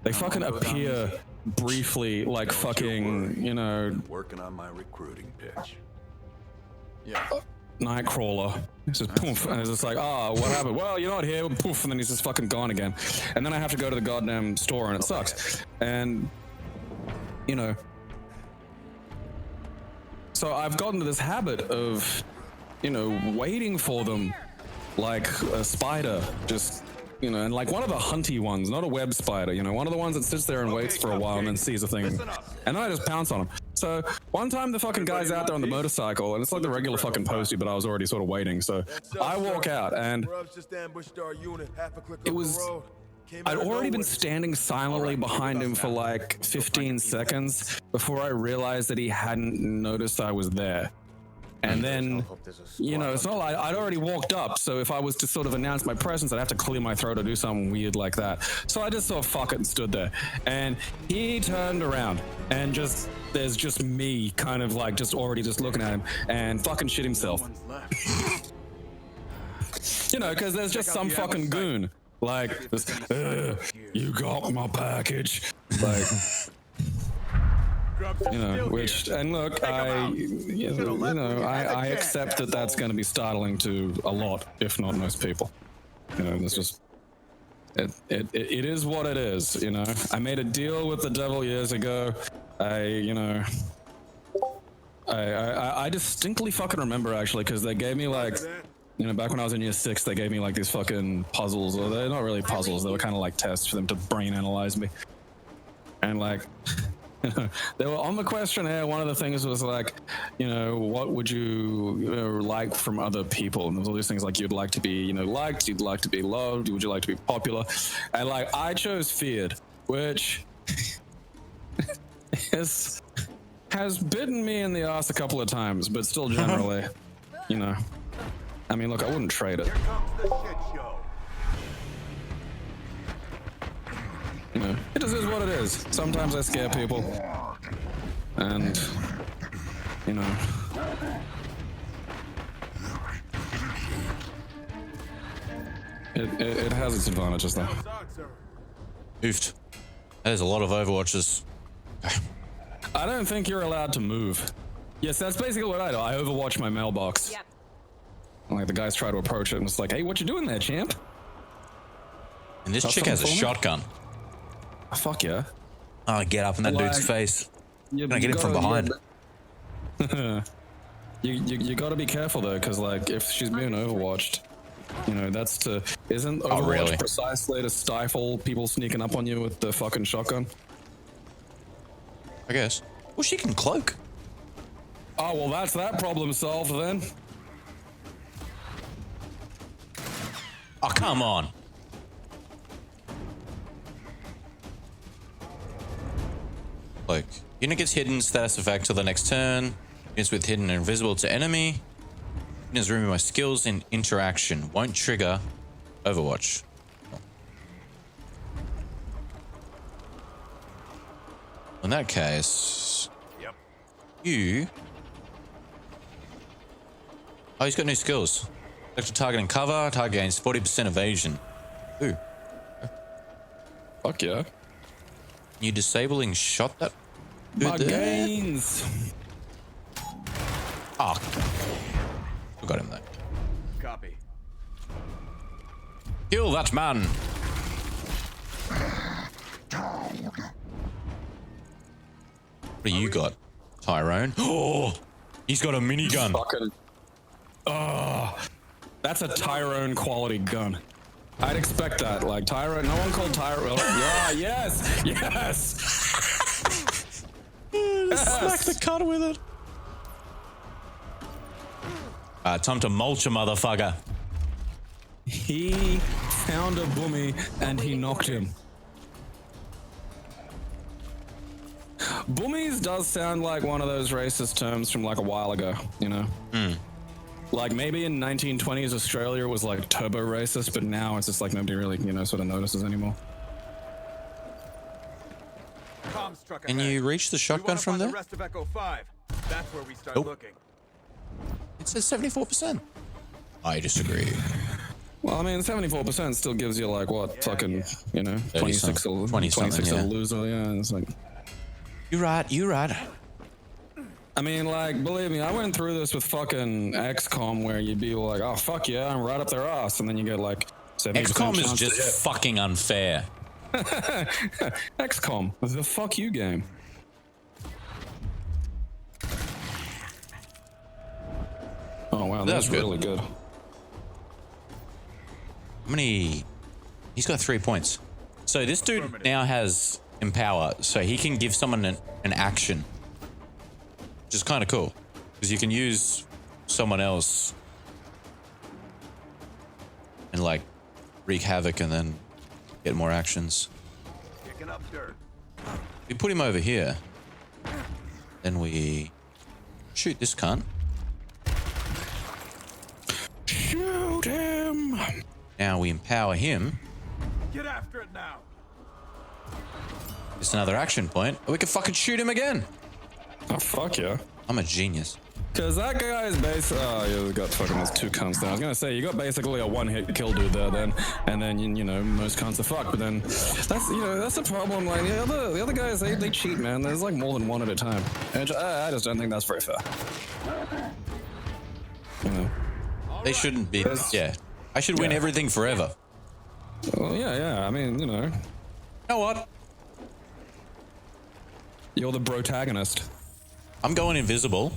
they fucking appear briefly, like fucking, you know, Working on my recruiting pitch. Nightcrawler. It's just poof, and it's just like, oh, what happened? Well, you're not here, poof, and then he's just fucking gone again. And then I have to go to the goddamn store, and it sucks. And, you know, so I've gotten to this habit of, you know, waiting for them like a spider, just, you know, and like one of the hunty ones, not a web spider, you know, one of the ones that sits there and waits for a while and then sees a thing. And then I just pounce on him. So one time the fucking guy's out there on the motorcycle, and it's like the regular fucking postie, but I was already sort of waiting. So I walk out, and it was, I'd already been standing silently behind him for like 15 seconds before I realized that he hadn't noticed I was there. And then, you know, it's not like I'd already walked up, so if I was to sort of announce my presence, I'd have to clear my throat or do something weird like that. So I just sort of fuck it and stood there. And he turned around, and just, there's just me kind of like just already just looking at him and fucking shit himself. You know, because there's just some fucking goon Like, this, you got my package. Like, you know, which, and look, I accept that that's going to be startling to a lot, if not most people. You know, this just, it is what it is, you know. I made a deal with the devil years ago. I distinctly fucking remember, actually, because they gave me, like, you know, back when I was in year 6, they gave me, like, these fucking puzzles, or they're not really puzzles, they were kind of like tests for them to brain analyze me. And, like, they were on the questionnaire. One of the things was like, you know, what would you like from other people? And there's all these things like, you'd like to be, you know, liked, you'd like to be loved, would you like to be popular? And like, I chose feared, which has bitten me in the ass a couple of times, but still generally, you know, I mean, look, I wouldn't trade it. Here comes the shit show. You know, it just is what it is. Sometimes I scare people, and you know, it has its advantages though. Oofed. There's a lot of Overwatches. I don't think you're allowed to move. Yes, that's basically what I do. I overwatch my mailbox. Yep. Like the guys try to approach it, and it's like, hey, what you doing there, champ? And this Got chick has a something for me? shotgun. Oh, fuck yeah. Oh, get up in that dude's Like, face. You Can I get him from behind? You gotta be careful though, because like if she's being overwatched, you know, that's to isn't Overwatch really? precisely to stifle people sneaking up on you with the fucking shotgun? I guess. Well, she can cloak. Oh well, that's that problem solved then. Oh, come on. Cloak. Unit gets hidden status effect till the next turn. Units with hidden are invisible to enemy. Units remove my skills in interaction. Won't trigger Overwatch. In that case, Yep. you. Oh, he's got new skills. Select a target and cover. Target gains 40% evasion. Ooh. Fuck yeah. You disabling shot that dude My there? gains. Oh. We got him though. Copy. Kill that man. What do you got, Tyrone? Oh, he's got a minigun. Fucking. Oh, that's a Tyrone quality gun. I'd expect that. Like Tyrone, no one called Tyrone. Yeah, yes, yes. Smack the cutter with it. Time to mulch a motherfucker. He found a boomy and he knocked him. Boomies does sound like one of those racist terms from like a while ago, you know? Like maybe in 1920s Australia it was like turbo racist, but now it's just like nobody really, you know, sort of notices anymore. Comms truck Can ahead. you reach the We shotgun wanna from find there? the rest of Echo 5. That's where we start Nope. looking. It says 74%. I disagree. Well, I mean, 74% still gives you like what, fucking, you know, 26 something, 26 yeah. a loser, yeah. It's like, You're right. You're right. I mean, like, believe me, I went through this with fucking XCOM where you'd be like, oh, fuck yeah, I'm right up their ass. And then you get like 70% XCOM is chance to just hit. fucking unfair. XCOM, the fuck you game. Oh, wow, That's that's good. really good. How many? He's got 3 points. So this dude now has empower, so he can give someone an action, which is kind of cool because you can use someone else and like wreak havoc and then get more actions. Kicking up dirt. We put him over here, then we shoot this cunt. Shoot him! Now we empower him. Get after it now. It's another action point. We can fucking shoot him again. Oh, fuck yeah. I'm a genius. Because that guy is basically, oh, you got fucking those two cunts there. I was gonna say, you got basically a one-hit kill dude there then, and then, you know, most cunts are fucked, but then, that's, you know, that's the problem, like, the other guys, they cheat, man. There's like more than one at a time. And I just don't think that's very fair. You know. They shouldn't be, yeah. I should win everything forever. Well, yeah, I mean, you know. You know what? You're the protagonist. I'm going invisible.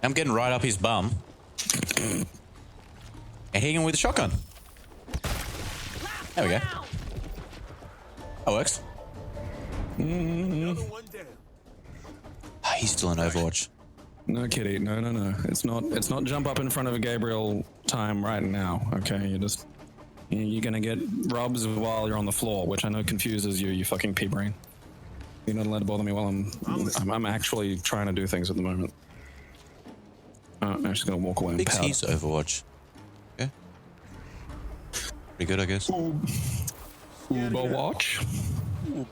I'm getting right up his bum. And hitting him with a shotgun. There we go. That works. Ah, he's still in Overwatch. No, kitty. No. It's not jump up in front of a Gabriel time right now. Okay, you're gonna get rubs while you're on the floor, which I know confuses you. You fucking pea brain. You're not allowed to bother me while I'm actually trying to do things at the moment. I'm just gonna walk away and Big pout. C's Overwatch. Okay. Pretty good, I guess. Overwatch.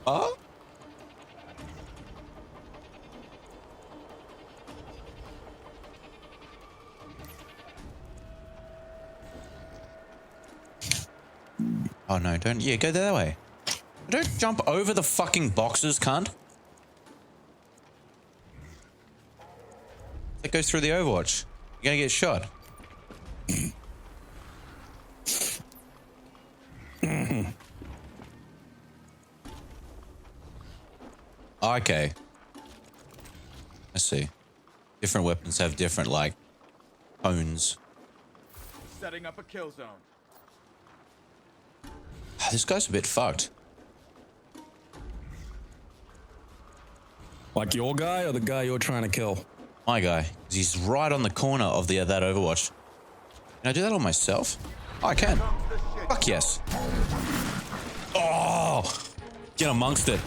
Huh? Oh no, don't. Yeah, go that way. Don't jump over the fucking boxes, cunt. That goes through the Overwatch. You're gonna get shot. Okay. I see. Different weapons have different, like, tones. Setting up a kill zone. This guy's a bit fucked. Like your guy or the guy you're trying to kill? My guy. 'Cause he's right on the corner of that Overwatch. Can I do that on myself? Oh, I can. Fuck yes. Oh! Get amongst it.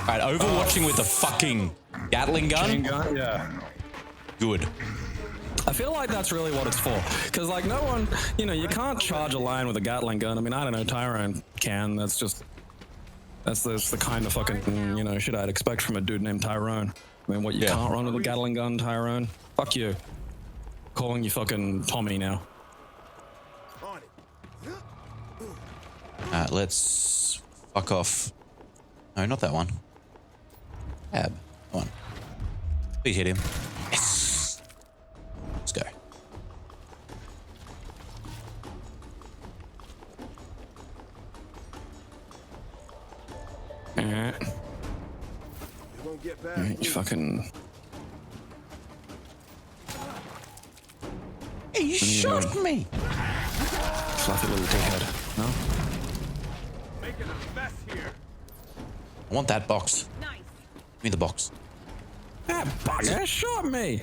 Alright, overwatching with the fucking Gatling gun? Chain gun? Yeah. Good. I feel like that's really what it's for. Because, like, no one, you know, you can't charge a line with a Gatling gun. I mean, I don't know, Tyrone can. That's the kind of fucking, you know, shit I'd expect from a dude named Tyrone. I mean, what, you can't run with a Gatling gun, Tyrone? Fuck you. Calling you fucking Tommy now. Let's fuck off. No, not that one. Tab. Come on. Please hit him. Yes. Let's go. You fucking... Hey, you shot me! Fluffy little dickhead. No? Making a mess here. I want that box. Nice. Give me the box. That bugger shot me!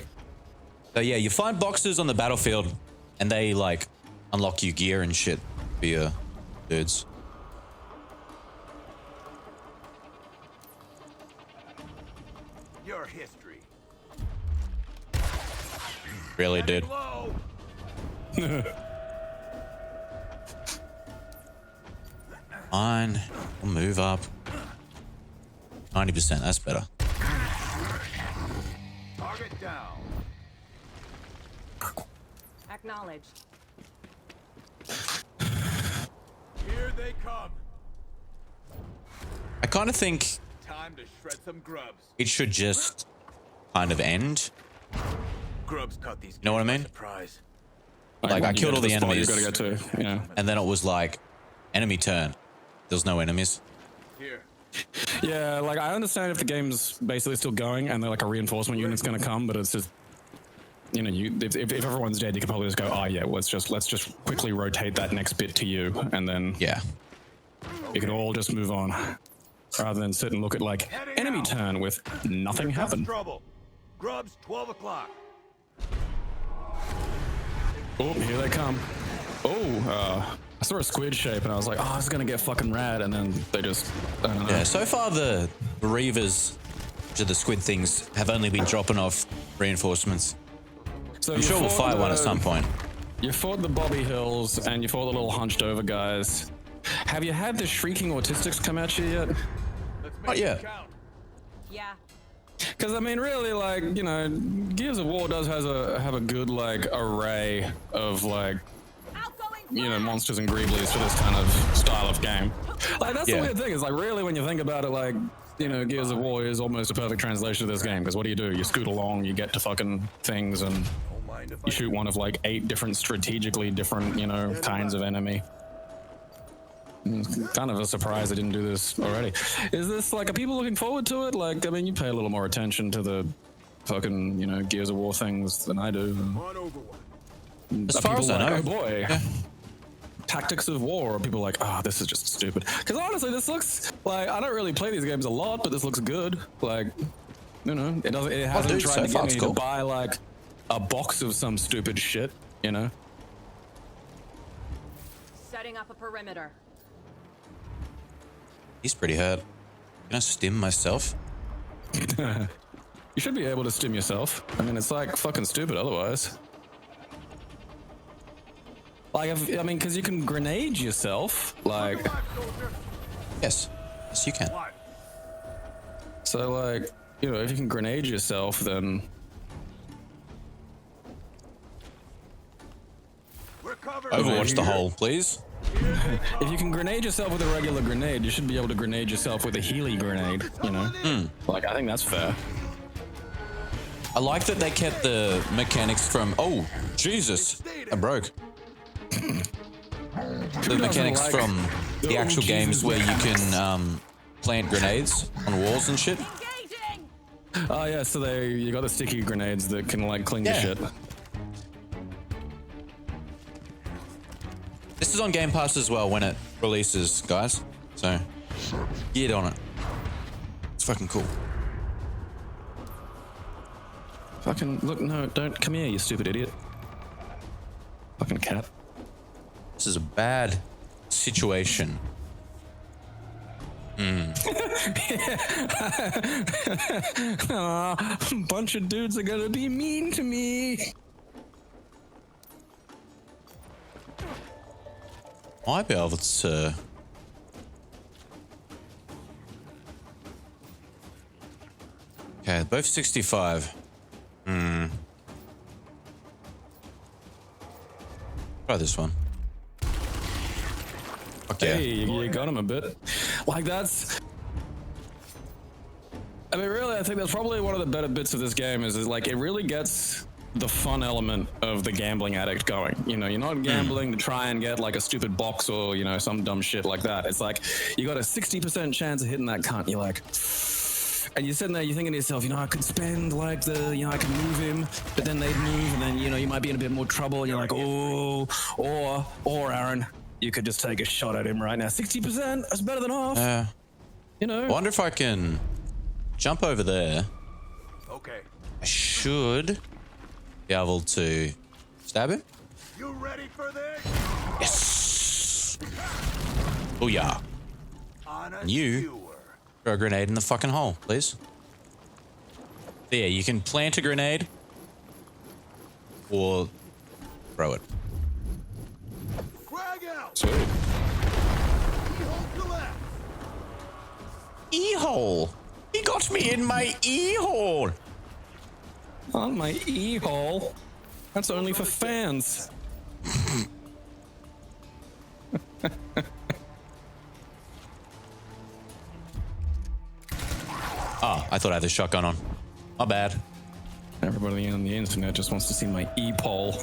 So yeah, you find boxes on the battlefield and they like unlock you gear and shit for your dudes. Your history. Really, dude. Fine. We'll move up. 90%, that's better. Target down. Acknowledged. Here they come. I kind of think Time to shred some grubs. it should just kind of end. Grubs caught these. You know what I kids by mean? Surprise. Like, I you killed get all to the spot enemies. You gotta get to, yeah. And then it was like, enemy turn. There's no enemies. Here. Yeah, like, I understand if the game's basically still going and they're like a reinforcement unit's gonna come, but it's just, you know, if everyone's dead, you could probably just go, oh yeah, let's just quickly rotate that next bit to you, and then Yeah. you can all just move on. Rather than sit and look at, like, enemy turn with nothing happen. Trouble. Grubs, 12 o'clock. Oh, here they come. Oh, I saw a squid shape and I was like, oh, it's gonna get fucking rad, and then they just, I don't know. Yeah, so far the Reavers, which are the squid things, have only been dropping off reinforcements. So I'm you sure we'll fought fight one at some point. You fought the Bobby Hills and you fought the little hunched over guys. Have you had the shrieking autistics come at you yet? Let's make Not it yet. count. Yeah. Because I mean, really, like, you know, Gears of War does have a good like array of like, Outgoing you know, fire! monsters and greeblies for this kind of style of game. Like that's Yeah. the weird thing is like really when you think about it, like, you know, Gears of War is almost a perfect translation of this game. Because what do? You scoot along, you get to fucking things, and Don't mind if I you shoot one of like 8 different strategically different, you know, kinds of enemy. It's kind of a surprise I didn't do this already. Is this like, are people looking forward to it? Like, I mean, you pay a little more attention to the fucking, you know, Gears of War things than I do. on Overwatch. As Are far as people I know. like, oh boy, tactics of war, or people like, oh, this is just stupid. Because honestly, this looks like, I don't really play these games a lot, but this looks good. Like, you know, it hasn't dude, tried so to far get it's me cool. to buy like a box of some stupid shit, you know? Setting up a perimeter. He's pretty hurt. Can I stim myself? You should be able to stim yourself. I mean, it's like fucking stupid otherwise. Like, I mean, because you can grenade yourself, like, Yes. Yes, you can. so like, you know, if you can grenade yourself, then We're covered. Overwatch the hole, please. if you can grenade yourself with a regular grenade, you should be able to grenade yourself with a Healy grenade, you know? Like, I think that's fair. I like that they kept the mechanics from. Oh, Jesus! I broke. The mechanics like- from the actual Jesus games where you mechanics. can plant grenades on walls and shit. Engaging! Oh yeah, so you got the sticky grenades that can like cling to Yeah. shit. This is on Game Pass as well when it releases, guys. So get on it. It's fucking cool. Fucking look, no, don't come here, you stupid idiot. Fucking cat. This is a bad situation. Aw, a bunch of dudes are gonna be mean to me. Might be able to. Okay, both 65. Try this one. Okay. Hey, you got him a bit. Like that's. I mean, really, I think that's probably one of the better bits of this game is like it really gets the fun element of the gambling addict going. You know, you're not gambling to try and get like a stupid box or, you know, some dumb shit like that. It's like you got a 60% chance of hitting that cunt. You're like, and you're sitting there, you're thinking to yourself, you know, I could spend like the, you know, I could move him, but then they'd move, and then, you know, you might be in a bit more trouble. And you're like, oh, or Aaron, you could just take a shot at him right now. 60%, that's better than half. You know, I wonder if I can jump over there. Okay. I should be able to stab him. You ready for this? Yes. Oh yeah. On a And you? skewer. Throw a grenade in the fucking hole, please. There, you can plant a grenade or throw it. Frag out. sweet. Keyhole collapse. E-hole. He got me in my e-hole. On my e-hole. That's only for fans. Oh, I thought I had the shotgun on. My bad. Everybody on the internet just wants to see my e-pole.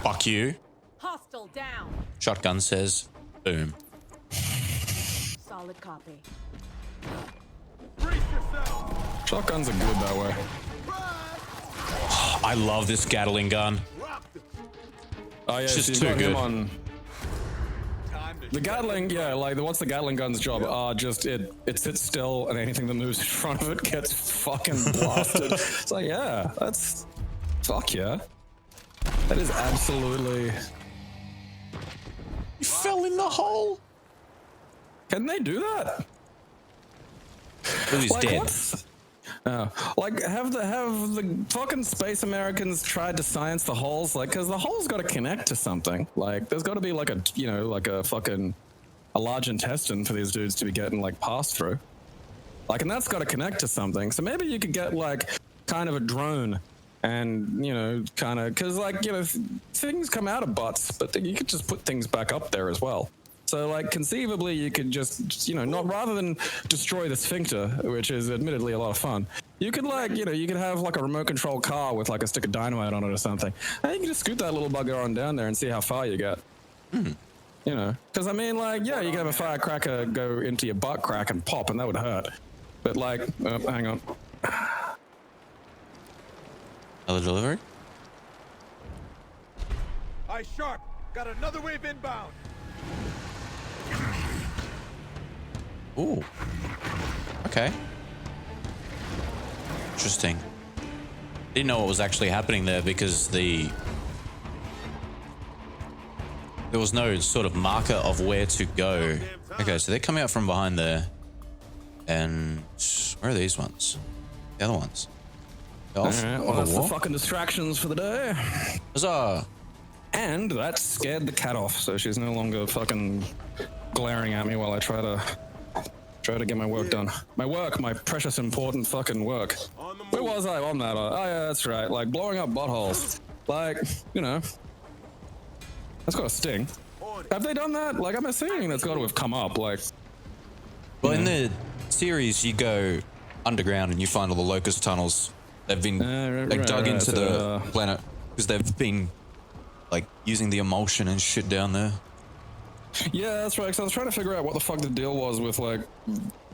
Fuck you. Hostile down. Shotgun says, boom. Solid copy. Brace yourself. Shotguns are good that way. I love this Gatling gun. Drop the Oh yeah, It's just so you've too got him good. on time to the Gatling. Yeah, like what's the Gatling gun's job? Just it sits still, and anything that moves in front of it gets fucking blasted. It's like, yeah, that's fuck yeah. That is absolutely. You fell in the hole. Can they do that? Well, he's Like, dead. what's- like have the fucking Space Americans tried to science the holes? Like, because the hole's got to connect to something. Like, there's got to be like a, you know, like a fucking a large intestine for these dudes to be getting like passed through. Like, and that's got to connect to something. So maybe you could get like kind of a drone, and you know, kind of because like you know things come out of butts, but you could just put things back up there as well. So like conceivably you could just you know not rather than destroy the sphincter, which is admittedly a lot of fun. You could like you know you could have like a remote control car with like a stick of dynamite on it or something, and you can just scoot that little bugger on down there and see how far you get. You know, because I mean like yeah, you can have a firecracker go into your butt crack and pop, and that would hurt. But like, hang on. Another delivery? Eye sharp. Got another wave inbound. Ooh. Okay. Interesting. Didn't know what was actually happening there because there was no sort of marker of where to go. Okay, so they're coming out from behind there. And where are these ones? The other ones? Off? All right, well, that's the fucking distractions for the day. Huzzah! And that scared the cat off, so she's no longer fucking glaring at me while I try to get my work done. My precious important fucking work. Where was I on that? Oh yeah, that's right. Like blowing up buttholes. Like, you know, that's got a sting. Have they done that? Like I'm assuming that's got to have come up. Like, well, in the series, you go underground and you find all the locust tunnels. They've been dug into the planet because they've been like using the emulsion and shit down there. Yeah, that's right. Because I was trying to figure out what the fuck the deal was with like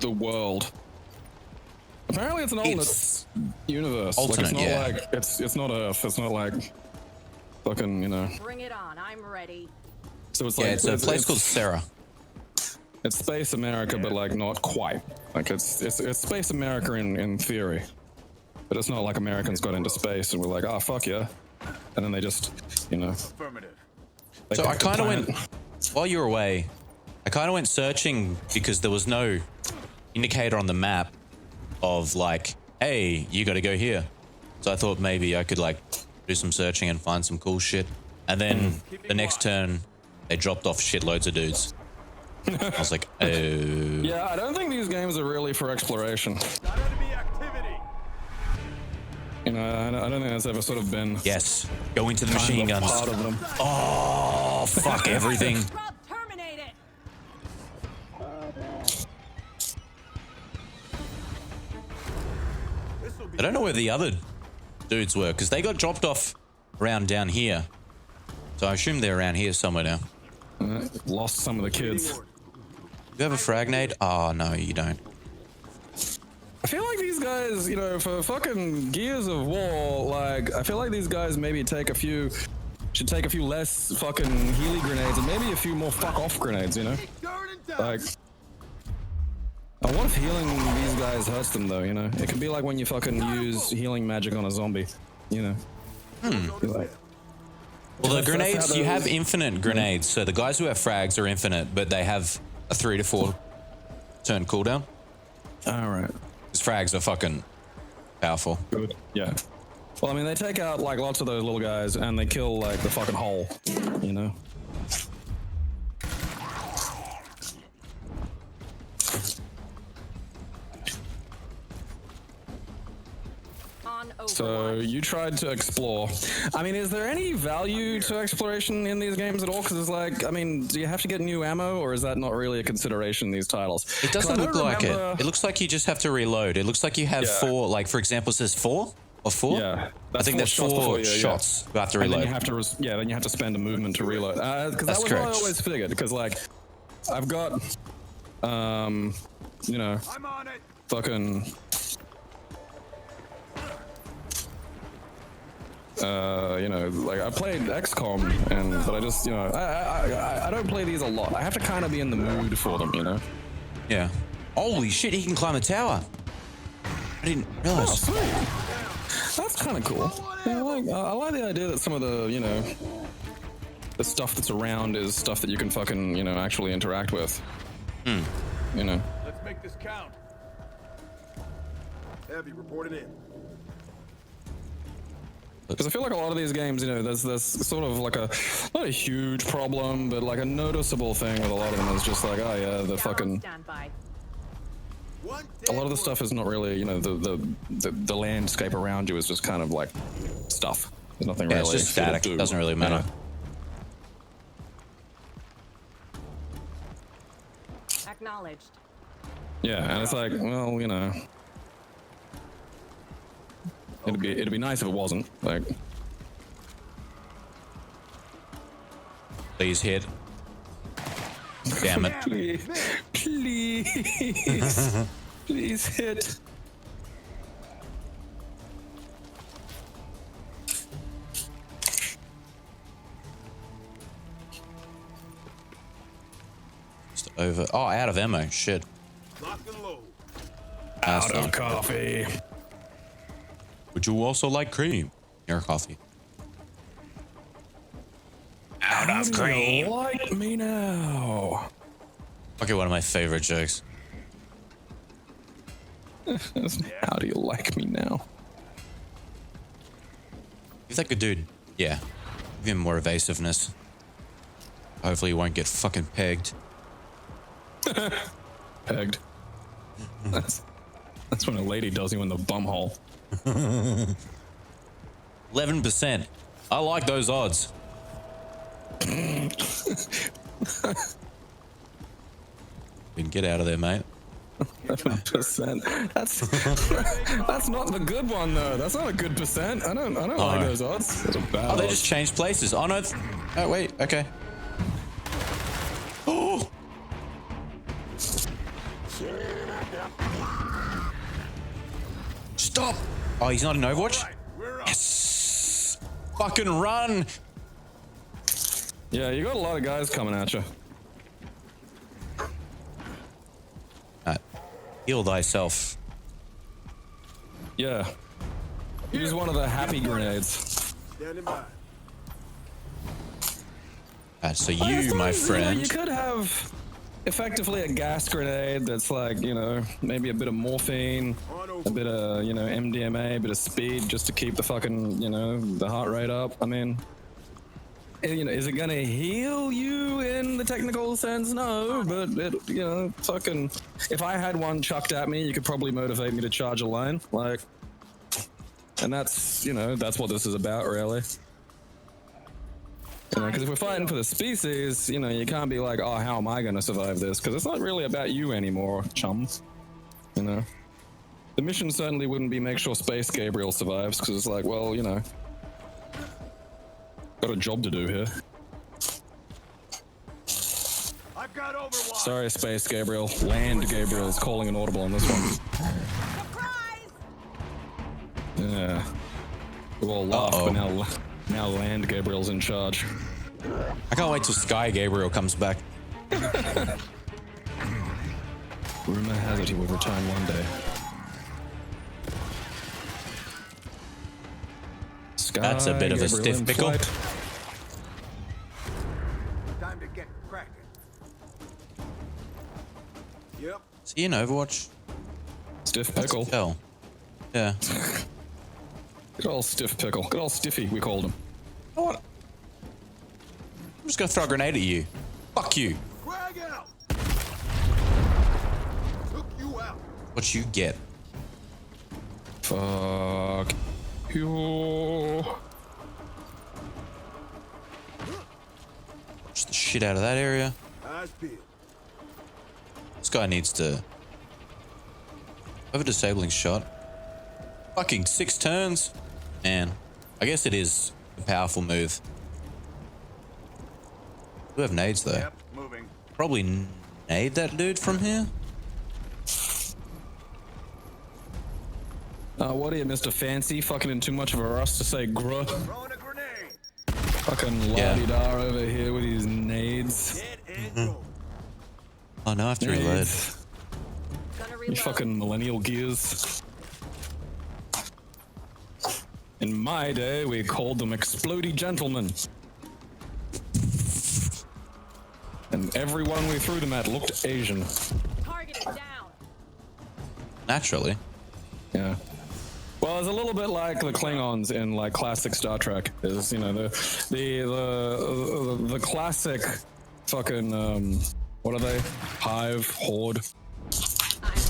the world. Apparently, it's an alternate universe. Alternate, like, it's not yeah. like it's not Earth. It's not like fucking you know. Bring it on. I'm ready. So it's Yeah, like it's a place called Sarah. It's Space America, but like not quite. Like it's Space America in theory, but it's not like Americans got into space and we're like, oh fuck yeah, and then they just you know. Affirmative. They So I picked the kind of planet. went, while you were away, I kind of went searching because there was no indicator on the map of like, hey, you got to go here. So I thought maybe I could like do some searching and find some cool shit. And then the next turn, they dropped off shitloads of dudes. I was like, oh. Yeah, I don't think these games are really for exploration. Got enemy activity. You know, I don't think that's ever sort of been Yes, go into the kind machine of a guns. part of them. Oh, fuck everything. Scrub, terminate it. This'll be I don't know where the other dudes were because they got dropped off around down here. So I assume they're around here somewhere now. Lost some of the kids. You have a frag nade? Oh, no, you don't. I feel like these guys, you know, for fucking Gears of War, like, I feel like these guys maybe should take a few less fucking Healy grenades and maybe a few more fuck off grenades, you know? Like, I wonder if healing these guys hurts them though, you know? It can be like when you fucking use healing magic on a zombie, you know? Be like, Well, the That's how grenades, you those- have infinite grenades. So the guys who have frags are infinite, but they have a 3 to 4 turn cooldown. alright. Because frags are fucking powerful. Good. Yeah. Well, I mean, they take out like lots of those little guys and they kill like the fucking whole, you know? On So Overwatch. you tried to explore. I mean, is there any value to exploration in these games at all? Because it's like, I mean, do you have to get new ammo, or is that not really a consideration in these titles? It 'Cause I doesn't look don't like remember- it. It looks like you just have to reload. It looks like you have Yeah. 4, like for example, it says 4 or 4? Yeah, I think there's 4 before shots you have to And reload. then you have to, then you have to spend a movement to reload. Because that That's was what I correct. always figured. Because like, I've got, you know, I'm on it. fucking. You know, like I played XCOM, but I just, you know, I don't play these a lot. I have to kind of be in the mood for them, you know. Yeah. Holy shit, he can climb a tower. I didn't Oh, realize. sweet. That's kind of cool. Yeah, I like the idea that some of the, you know, the stuff that's around is stuff that you can fucking, you know, actually interact with. You know. Let's make this count. Heavy reported in. Because I feel like a lot of these games, you know, there's sort of like not a huge problem, but like a noticeable thing with a lot of them is just like, oh yeah, the fucking. Standby. A lot of the stuff is not really, you know, the landscape around you is just kind of like stuff. There's nothing Yeah, really. it's just static. to do. Doesn't really matter. Acknowledged. Yeah, and it's like, well, you know, it'd be nice if it wasn't. Like, Please hit. Damn it. please, please hit. Just over. Oh, out of ammo. Shit. Lock and load. Out of coffee. Would you also like cream? Your coffee. Out of cream. Like me now. Okay, one of my favorite jokes. How do you like me now? He's like a dude. Yeah. Give him more evasiveness. Hopefully he won't get fucking pegged. Pegged. That's when a lady does you in the bumhole. 11%. I like those odds. Then get out of there, mate. 11%. That's not the good one though. That's not a good percent. I don't like those odds. Those are bad Oh, they odds. just changed places. Oh no. Oh wait. Okay. Oh. Stop. Oh, he's not in Overwatch. Yes. Fucking run. Yeah, you got a lot of guys coming at you. Heal thyself. Yeah. Use one of the happy grenades. Standing by. So I you, guess my you know, friend. you could have effectively a gas grenade that's like, you know, maybe a bit of morphine, a bit of, you know, MDMA, a bit of speed just to keep the fucking, you know, the heart rate up. I mean, you know, is it gonna heal you in the technical sense? No, but it, you know, fucking, if I had one chucked at me, you could probably motivate me to charge a line, like, and that's, you know, that's what this is about, really. You know, because if we're fighting for the species, you know, you can't be like, oh, how am I gonna survive this? Because it's not really about you anymore, chum. You know, the mission certainly wouldn't be make sure Space Gabriel survives, because it's like, well, you know, got a job to do here. I've got Overwatch. Sorry, Space Gabriel. Land Gabriel is calling an audible on this one. Surprise! Yeah. We all laugh, but now Land Gabriel's in charge. I can't wait till Sky Gabriel comes back. Rumor has it he will return one day. Sky That's a bit of a Gabriel stiff in pickle. flight. Time to get cracking. Yep. Is he in Overwatch? Stiff That's pickle. hell. Yeah. Good old stiff pickle. Good old stiffy, we called him. What? I'm just gonna throw a grenade at you. Fuck you. Frag out. Took you out. What you get? Fuck you. Just the shit out of that area. Eyes peeled. This guy needs to have a disabling shot. Fucking 6 turns. Man, I guess it is a powerful move. We have nades though. Yep. Moving. Probably nade that dude from here. What are you, Mr. Fancy? Fucking in too much of a rush to say gruh. Throwing a grenade. Fucking Yeah. la-di-da over here with his nades. Hit and go. Oh no, I have to reload. Nades. Gonna You reload. fucking millennial gears. In my day, we called them explodey gentlemen. And everyone we threw them at looked Asian. Target is down. Naturally. Yeah. Well, it's a little bit like the Klingons in like classic Star Trek. Is the classic fucking what are they? Hive, horde.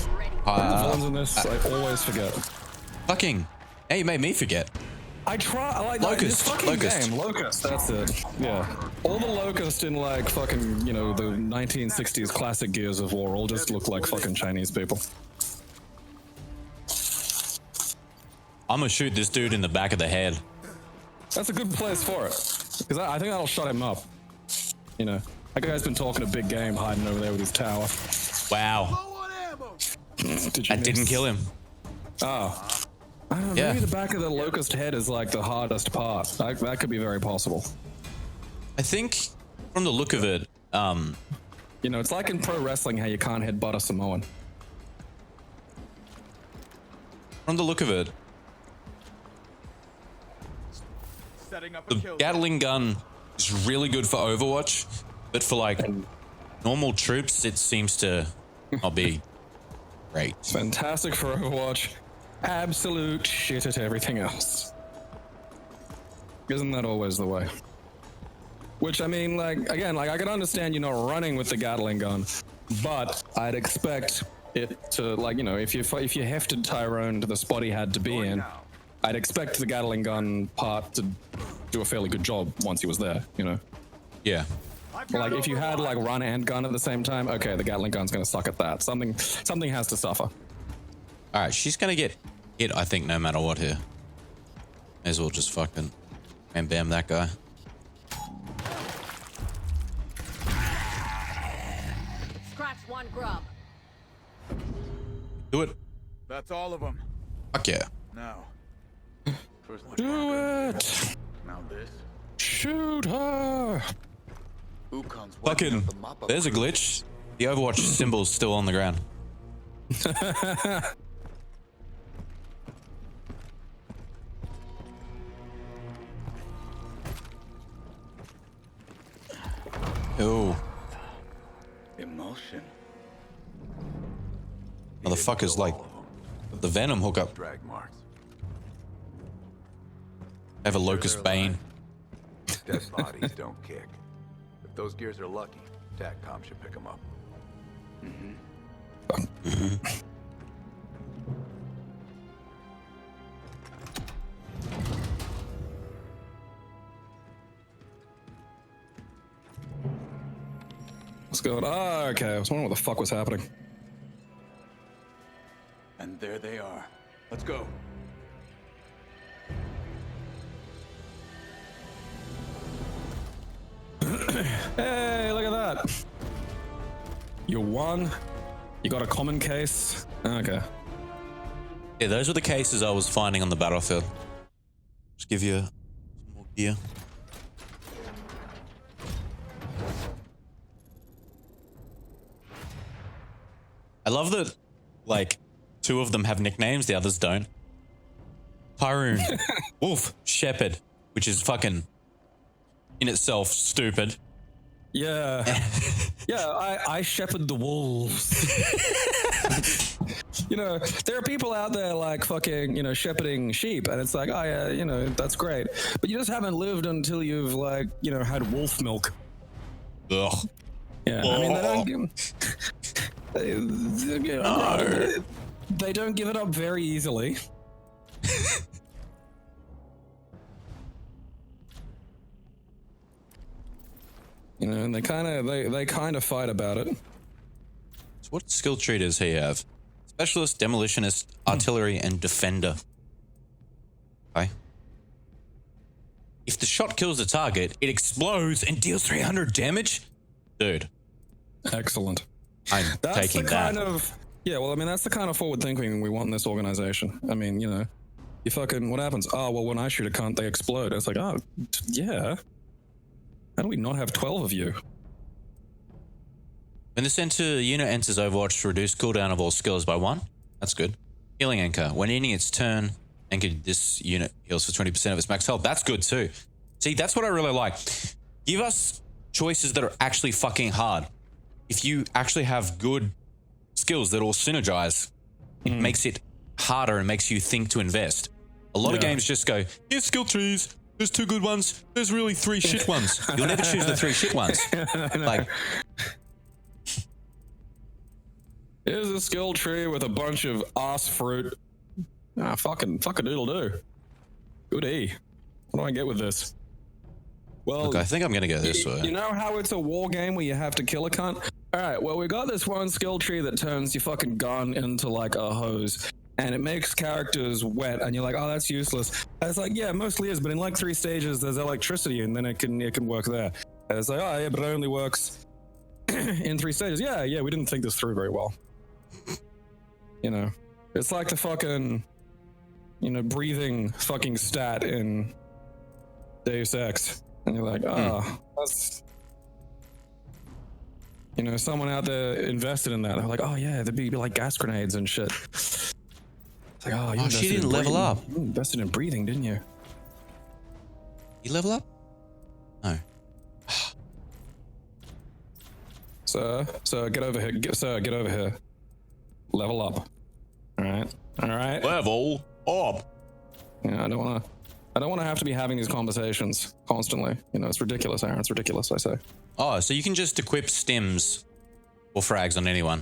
I'm ready. The villains in this, I always forget. Fucking. Hey, you made me forget. I try like Locust, this fucking Locust. game. Locust, that's it. Yeah, all the Locust in like fucking the 1960s classic Gears of War all just look like fucking Chinese people. I'm gonna shoot this dude in the back of the head. That's a good place for it, because I think that'll shut him up. That guy's been talking a big game, hiding over there with his tower. Wow. Did you That didn't miss? kill him. Oh. I don't know, Yeah. maybe the back of the Locust head is like the hardest part. That could be very possible. I think from the look of it, It's like in pro wrestling how you can't headbutt a Samoan. from the look of it, Setting up a the kill. Gatling gun is really good for Overwatch, but for like normal troops, it seems to not be great. Fantastic for Overwatch. Absolute shit at everything else. Isn't that always the way? Which, I mean, like, again, like, I can understand you're not running with the Gatling gun, but I'd expect it to, like, if you hefted Tyrone to the spot he had to be in, I'd expect the Gatling gun part to do a fairly good job once he was there, Yeah. Like, if you had, like, run and gun at the same time, okay, the Gatling gun's gonna suck at that. Something has to suffer. All right, she's gonna get hit, I think, no matter what here. May as well just fucking bam that guy. Scratch one grub. Do it. That's all of them. Fuck yeah. Now. First one. Do it! Now this. Shoot her! Ukon's wiping Fucking. out the mop-up There's a crew. glitch. The Overwatch symbol's still on the ground. Oh, Emulsion. motherfuckers like the Venom hookup. Drag marks. Have a Locust Bane. Dead bodies don't kick. If those gears are lucky, TACCOM should pick them up. What's going on? Ah, okay. I was wondering what the fuck was happening. And there they are. Let's go. Hey, look at that. You won. You got a common case. Okay. Yeah, those were the cases I was finding on the battlefield. Just give you some more gear. I love that, like, two of them have nicknames, the others don't. Parthaaron, Wolf, Shepherd, which is fucking, in itself, stupid. Yeah. Yeah, I shepherd the wolves. There are people out there like fucking, shepherding sheep, and it's like, oh yeah, that's great. But you just haven't lived until you've like, had wolf milk. Ugh. Yeah, I mean, they don't give it up very easily. And they kind of fight about it. So what skill tree does he have? Specialist, demolitionist, artillery, and defender. Okay. If the shot kills the target, it explodes and deals 300 damage? Dude, Excellent. I'm That's taking the that. kind of that's the kind of forward thinking we want in this organization. I mean, you fucking, what happens? Oh, well, when I shoot a cunt, they explode. It's like, oh, yeah. How do we not have 12 of you? When the center unit enters Overwatch to reduce cooldown of all skills by 1, that's good. Healing Anchor. When ending its turn, Anchor this unit heals for 20% of its max health. That's good too. See, that's what I really like. Give us choices that are actually fucking hard. If you actually have good skills that all synergize, it makes it harder and makes you think to invest. A lot of games just go, here's skill trees. There's 2 good ones. There's really 3 shit ones. You'll never choose the 3 shit ones. Like, here's a skill tree with a bunch of ass fruit. Ah, fucking doodle do. Good E. What do I get with this? Well, look, I think I'm gonna go this way. You know how it's a war game where you have to kill a cunt? Alright, well, we got this one skill tree that turns your fucking gun into like a hose. And it makes characters wet, and you're like, oh, that's useless. And it's like, yeah, it mostly is, but in like 3 stages, there's electricity, and then it can work there. And it's like, oh, yeah, but it only works in 3 stages. Yeah, we didn't think this through very well. You know, it's like the fucking, you know, breathing fucking stat in Deus Ex. And you're like, oh, that's, you know, someone out there invested in that. They're like, oh, yeah, there'd be like gas grenades and shit. It's like, oh, you she didn't level up. You invested in breathing, didn't you? You level up? No. Sir, get over here. Sir, get over here. Level up. All right. Level up. Yeah, I don't want to have to be having these conversations constantly. You know, it's ridiculous, Aaron. It's ridiculous, I say. Oh, so you can just equip stims or frags on anyone.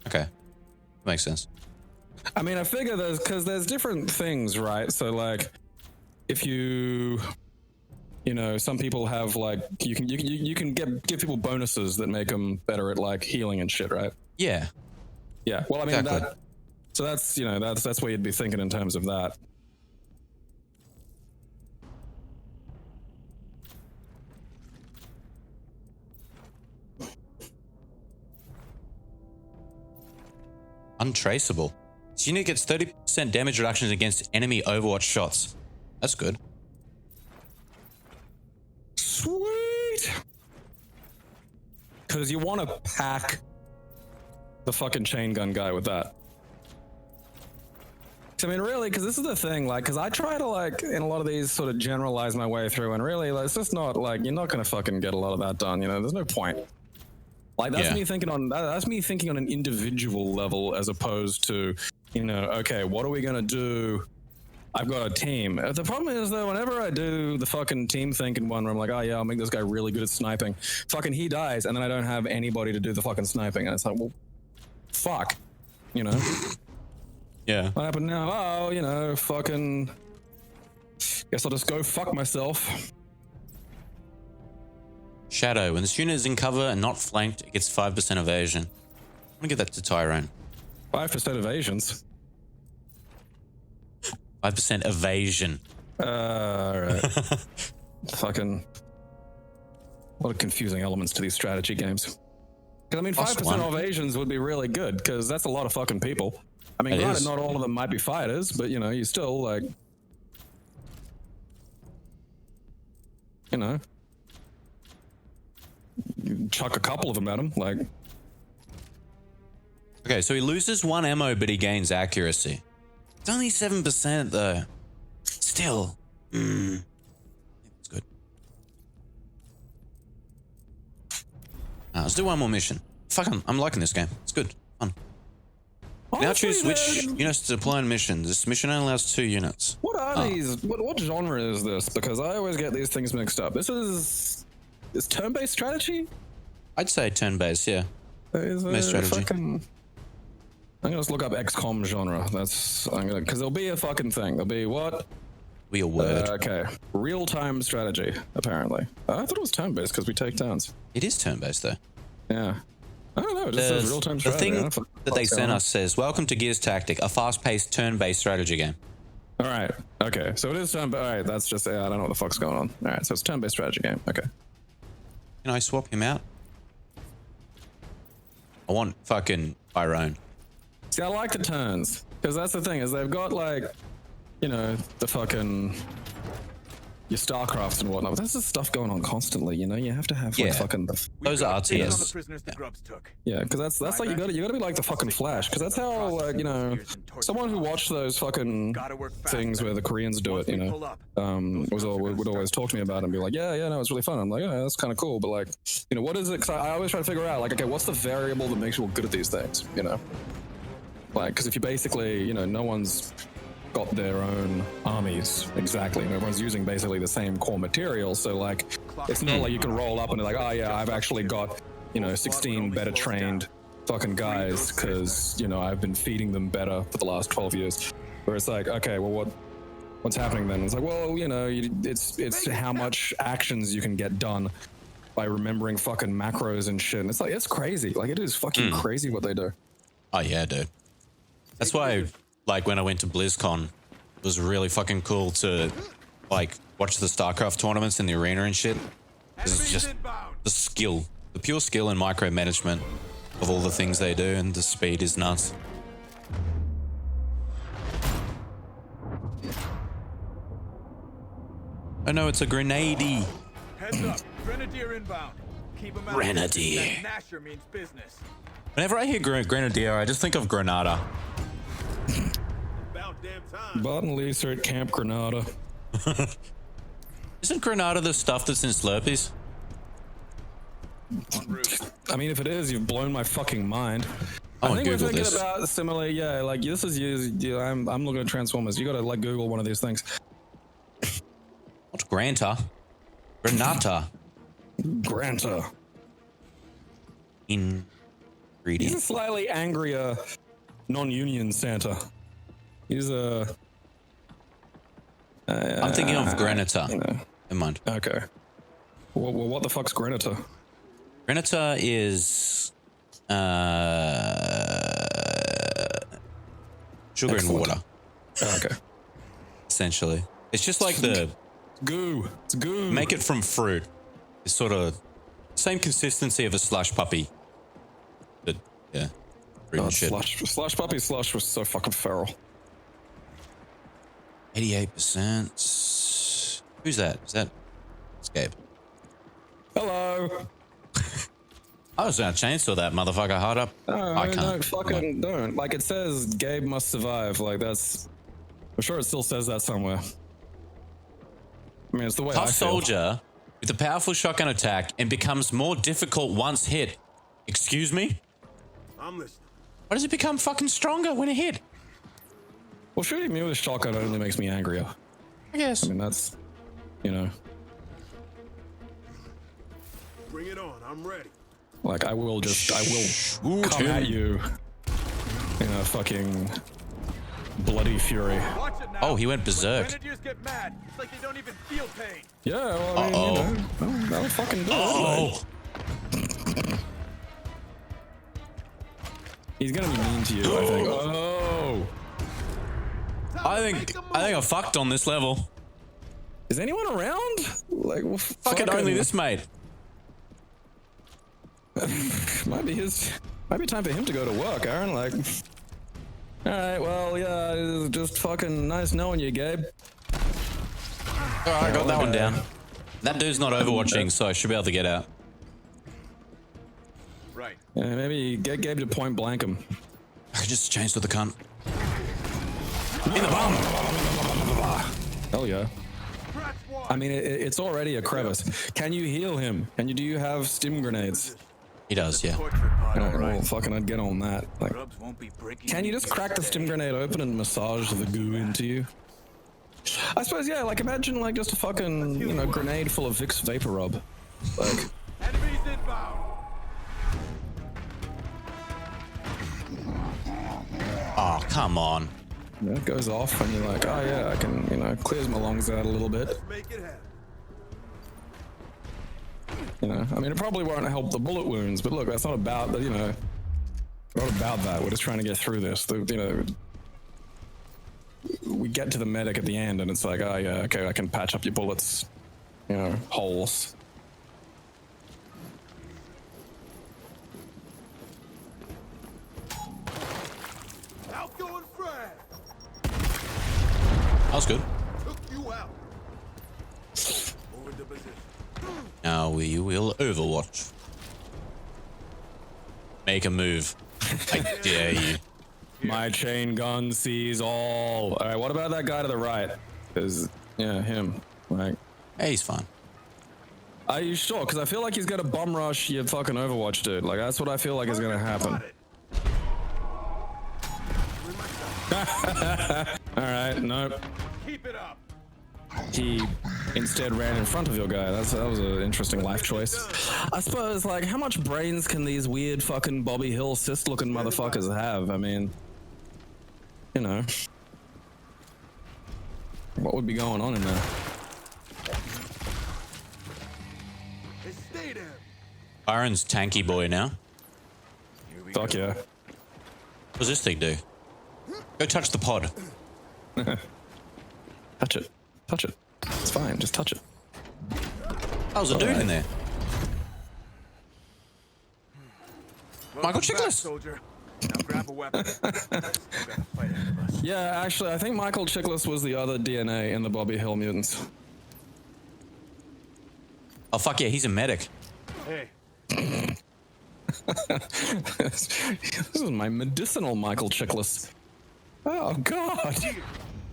Okay. Makes sense. I mean, I figure there's different things, right? So like, if you know, some people have like, you can give people bonuses that make them better at like healing and shit, right? Yeah. Yeah. Well, I mean, exactly. that's, you know, that's what you'd be thinking in terms of that. Untraceable. This unit gets 30% damage reductions against enemy Overwatch shots. That's good. Sweet. Because you want to pack the fucking chain gun guy with that. I mean, really, because this is the thing, like, because I try to, like, in a lot of these sort of generalize my way through, and really, like, it's just not, like, you're not going to fucking get a lot of that done, you know? There's no point. Like, that's me thinking on, that's me thinking on an individual level as opposed to, you know, okay, what are we going to do? I've got a team. The problem is, though, whenever I do the fucking team thinking one where I'm like, oh, yeah, I'll make this guy really good at sniping, fucking he dies, and then I don't have anybody to do the fucking sniping, and it's like, well, fuck, you know? Yeah. What happened now? Oh, you know, fucking, guess I'll just go fuck myself. Shadow. When this unit is in cover and not flanked, it gets 5% evasion. I'm gonna give that to Tyrone. 5% evasions. 5% evasion. Alright. Fucking, a lot of confusing elements to these strategy games. Because I mean, 5% evasions would be really good, because that's a lot of fucking people. I mean, granted, not all of them might be fighters, but you know, you still like, you know, you chuck a couple of them at him, like. Okay, so he loses 1 ammo, but he gains accuracy. It's only 7% though. Still, I think it's good. Let's do one more mission. Fuck, I'm liking this game. It's good, fun. Now choose which units to deploy in missions. This mission only allows 2 units. What are these? What genre is this? Because I always get these things mixed up. This is turn-based strategy? I'd say turn-based, yeah. Turn-based strategy. I'm gonna just look up XCOM genre. Because there'll be a fucking thing. There'll be what? Be a word. Okay. Real-time strategy, apparently. I thought it was turn-based because we take turns. It is turn-based though. Yeah. I don't know. It just says real-time strategy. The thing that they sent us says, "Welcome to Gears Tactic, a fast-paced turn-based strategy game." All right. Okay. So it is turn. All right. That's just. I don't know what the fuck's going on. All right. So it's turn-based strategy game. Okay. Can I swap him out? I want fucking Tyrone. See, I like the turns because that's the thing is they've got like, you know, the fucking your StarCrafts and whatnot. But there's just stuff going on constantly. You know, you have to have like fucking. Those are RTS. The prisoners the grubs took. Yeah, because that's like you gotta be like the fucking Flash because that's how like you know someone who watched those fucking things where the Koreans do it. You know, would always talk to me about it and be like, yeah, no, it's really fun. I'm like, yeah, that's kind of cool, but like, you know, what is it? Cause I always try to figure out like, okay, what's the variable that makes you good at these things? You know. Like, because if you basically, you know, no one's got their own armies exactly, and everyone's using basically the same core material. So like, it's not like you can roll up and be like, oh yeah, I've actually got, you know, 16 better trained fucking guys because, you know, I've been feeding them better for the last 12 years. Where it's like, okay, well, what's happening then? It's like, well, you know, it's how much actions you can get done by remembering fucking macros and shit. And it's like, it's crazy. Like, it is fucking crazy what they do. Oh yeah, dude. That's why, like, when I went to BlizzCon, it was really fucking cool to, like, watch the StarCraft tournaments in the arena and shit. It's just the skill, the pure skill and micromanagement of all the things they do, and the speed is nuts. Oh no, it's a grenade. Heads up, Grenadier inbound. Keep him out. Grenadier. That Nasher means business. Whenever I hear Grenadier, I just think of Granada. About damn time. Barton Lease are at Camp Granada. Isn't Granada the stuff that's in Slurpees? I mean, if it is, you've blown my fucking mind. I I think we're Google thinking this. about similarly, yeah, like this is you. I'm looking at Transformers. You gotta like Google one of these things. What's Granta? Granata. Granta. He's a Ingredient. slightly angrier non-union Santa. He's a. I'm thinking of Granita. You know. Never mind. Okay. Well, what the fuck's Granita? Granita is sugar and Excellent. water, Okay. essentially. It's just like the Goo. It's goo. make it from fruit. It's sort of same consistency of a slush puppy. But yeah, fruit and shit. Slush puppy slush was so fucking feral. 88%. Who's that? Is that? It's Gabe. Hello. I was gonna chainsaw that motherfucker hard up. I can't. No, fucking don't. Like it says, Gabe must survive. Like that's. I'm sure it still says that somewhere. I mean, it's the way I Tough feel. soldier with a powerful shotgun attack and becomes more difficult once hit. Excuse me? I'm listening. Why does it become fucking stronger when it hit? Well, shooting me with a shotgun only makes me angrier. I guess. I mean, that's, you know, Bring it on. I'm ready. like I will come at you in a fucking bloody fury. Watch it now. Oh, he went berserk. Grenadiers get mad. It's like they don't even feel pain. Yeah, well, I mean, you know, that'll fucking do it. Oh, He's gonna be mean to you, I think. Oh, I think I fucked on this level. is anyone around? Like, well, Fucking only this mate. Might be time for him to go to work, Aaron. Like, all right, well, yeah, it's just fucking nice knowing you, Gabe. All right, I got that one down. That dude's not overwatching, so I should be able to get out. Right. Yeah, maybe get Gabe to point blank him. I could just chainsaw the cunt. In the bum. Hell yeah. I mean, it's already a crevice. Can you heal him? Do you have stim grenades? He does, yeah. Well, fucking, I'd get on that. Like, Grubs won't be breaking. can you just crack the stim grenade open and massage the goo into you? I suppose, yeah. Like, imagine like just a fucking, you know, grenade full of Vicks Vapor Rub. Like, Enemies inbound. Oh, come on. you know, it goes off and you're like, oh yeah, I can, you know, clears my lungs out a little bit. Make it happen. You know, I mean, it probably won't help the bullet wounds, but look, that's not about the, you know, not about that. We're just trying to get through this. You know, we get to the medic at the end, and it's like, oh yeah, okay, I can patch up your bullets, you know, holes. Outgoing frag. That was good. Took you out. Move into position. Now we will overwatch. Make a move. I dare you. My chain gun sees all. All right, what about that guy to the right? Because, yeah, him. Like, Hey, he's fine. are you sure? Because I feel like he's gonna bum rush your fucking Overwatch, dude. Like, that's what I feel like is gonna happen. Alright, nope. Keep it up. He instead ran in front of your guy. That was an interesting life choice. I suppose, like, how much brains can these weird fucking Bobby Hill cyst-looking motherfuckers have? I mean, you know, what would be going on in there? Stay there. Byron's tanky boy now. Fuck yeah. What does this thing do? Go touch the pod. Touch it. Touch it. It's fine, just touch it. Oh, there's a dude in there. Michael Chiklis. Soldier. Now grab a weapon. Yeah, actually, I think Michael Chiklis was the other DNA in the Bobby Hill mutants. Oh, fuck yeah, he's a medic. Hey. This is my medicinal Michael Chiklis. Oh, God.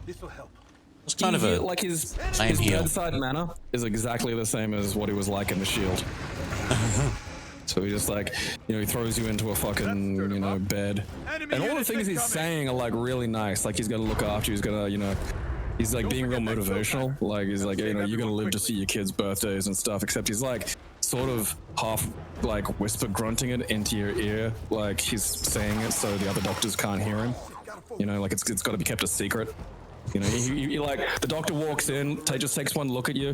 This will help. It's kind of a like his lame heal. bedside manner is exactly the same as what he was like in the Shield. So he just like, you know, he throws you into a fucking, you know, bed, and all the things he's saying are like really nice. Like he's gonna look after you. He's gonna, you know, he's like being real motivational. Like he's like, you know, you're gonna live to see your kids' birthdays and stuff. Except he's like sort of half like whisper grunting it into your ear, like he's saying it so the other doctors can't hear him. You know, like it's got to be kept a secret. You know, you like the doctor walks in, just takes one look at you,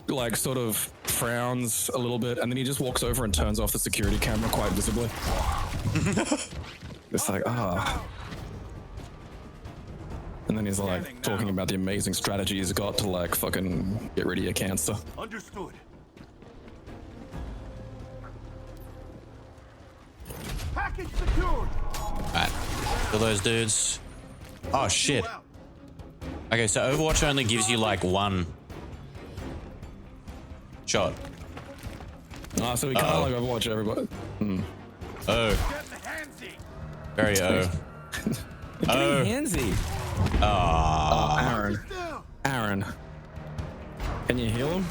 like sort of frowns a little bit, and then he just walks over and turns off the security camera quite visibly. It's like, And then he's like talking about the amazing strategy he's got to like fucking get rid of your cancer. Understood. Package secured. Alright, kill those dudes. Oh shit. Okay, so Overwatch only gives you like one shot. So we kind of like Overwatch everybody. Oh. Very Handsy. Aaron. Can you heal him?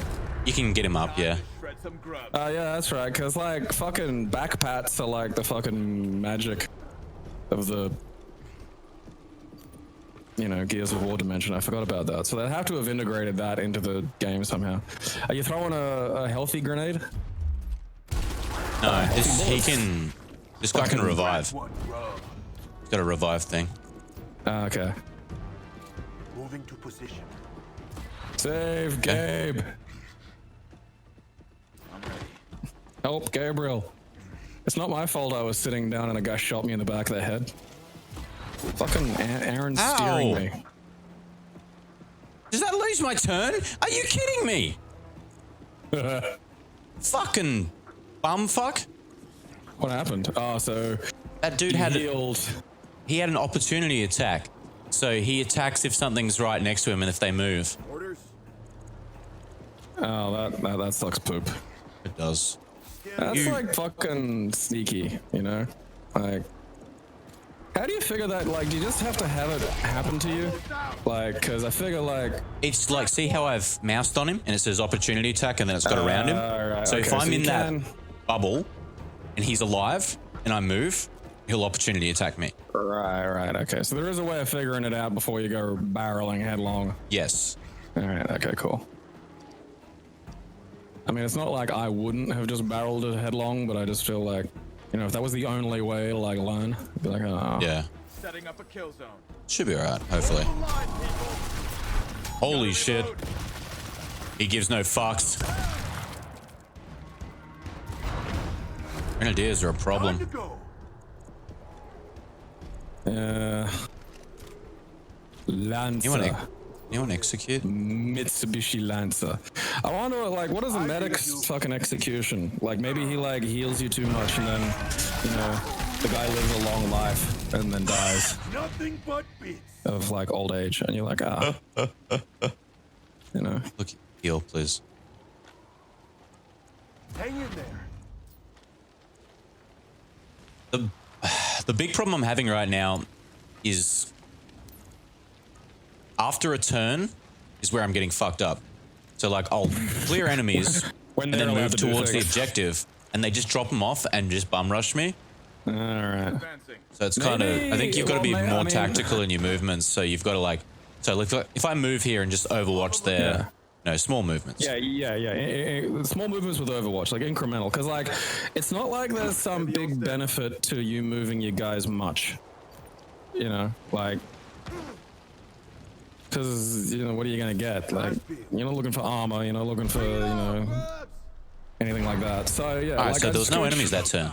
You can get him up, yeah. Yeah, that's right, because like fucking back pats are like the fucking magic of the, you know, Gears of War dimension. I forgot about that. So they have to have integrated that into the game somehow. Are you throwing a healthy grenade? No, this guy can revive. He's got a revive thing. Okay. Moving to position. Save Gabe. Help Gabriel. It's not my fault I was sitting down and a guy shot me in the back of the head. Fucking Aaron's steering me. Does that lose my turn? Are you kidding me? Fucking bumfuck. What happened? Oh, so that dude he had an opportunity attack. So he attacks if something's right next to him and if they move. Orders. Oh, that sucks poop. It does. That's like fucking sneaky, you know? Like, how do you figure that? Like, do you just have to have it happen to you? Like, because I figure like... It's like, see how I've moused on him and it says opportunity attack and then it's got around him? Right, so okay, if I'm in that can... bubble and he's alive and I move, he'll opportunity attack me. Right, okay. So there is a way of figuring it out before you go barreling headlong. Yes. Alright, okay, cool. I mean, it's not like I wouldn't have just barreled it headlong, but I just feel like, you know, if that was the only way to like learn, I'd be like, oh. Yeah. Setting up a kill zone. Should be alright, hopefully. Holy shit. He gives no fucks. Grenadiers are a problem. Lancer. You want to execute? Mitsubishi Lancer. I wonder, like, what is a medic's fucking execution? Like, maybe he, like, heals you too much and then, you know, the guy lives a long life and then dies. Nothing but beats. Of, like, old age. And you're like, you know. Look, heal, please. Hang in there. The big problem I'm having right now is after a turn is where I'm getting fucked up. So like I'll clear enemies and then move towards the objective and they just drop them off and just bum rush me. All right. Advancing. So it's kind of, I think you've got to be Maybe- more I mean- tactical in your movements. So you've got to like, so if I move here and just overwatch there, no, small movements. Yeah. Small movements with Overwatch, like incremental, because like it's not like there's some big benefit to you moving your guys much. You know, like, because you know what are you gonna get? Like, you're not looking for armor, you're not looking for anything like that. So yeah. All right, like, so I there was no scooch- enemies that turn.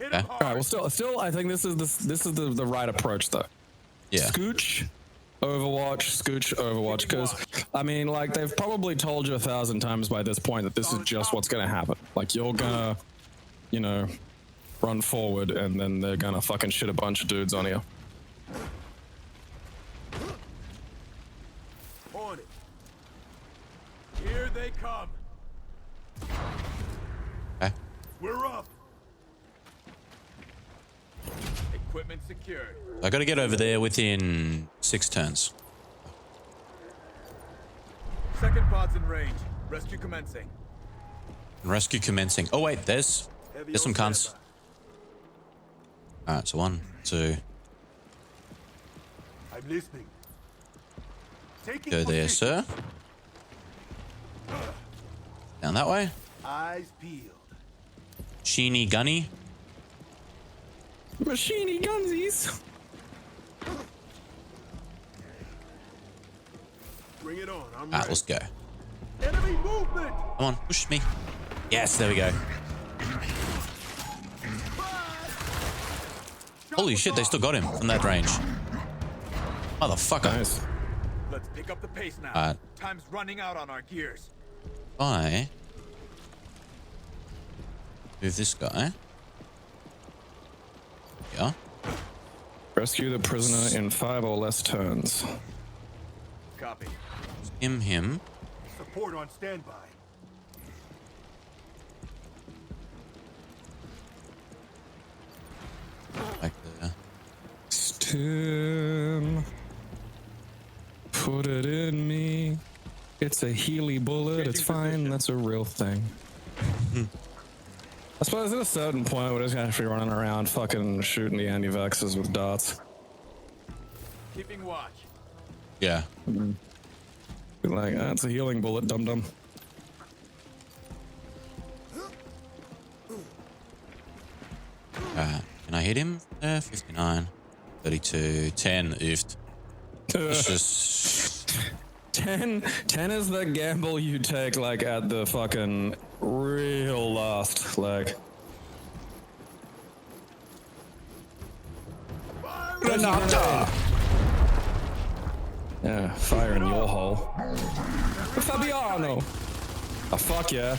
Okay. All right. Well, still, I think this is the right approach though. Yeah. Scooch, Overwatch, Scooch, Overwatch. Because, I mean, like, they've probably told you 1,000 times by this point that this is just what's going to happen. Like, you're going to, you know, run forward and then they're going to fucking shit a bunch of dudes on you. On it. Here they come. Okay. We're up. Equipment secured. I got to get over there within 6 turns. Second pod's in range. Rescue commencing. Rescue commencing. Oh wait, there's some cunts. All right, so 1, 2, I'm listening. Taking go there, position. sir. Down that way. Eyes peeled. Sheeny gunny. Machiny gunsies. Bring it on. I'm All right, ready. let's go. Enemy movement. Come on, push me. Yes, there we go. Holy shit, they still got him from that range. Motherfucker. Nice. Let's pick up the pace now. Alright. Time's running out on our gears. I move this guy. Yeah. Rescue the prisoner in 5 or less turns. Copy. Him. Support on standby. Like there. Stim. Put it in me. It's a Healy bullet. It's fine. That's a real thing. I suppose at a certain point we're just gonna have to be running around fucking shooting the anti-vaxxers with darts. Keeping watch. Yeah. Be like, ah, it's a healing bullet, dum dum. Can I hit him? 59. 32. 10. Oofed. It's just... 10 is the gamble you take, like, at the fucking real last, like. Renata! Yeah, fire in your hole. Fabiano! Oh, fuck yeah.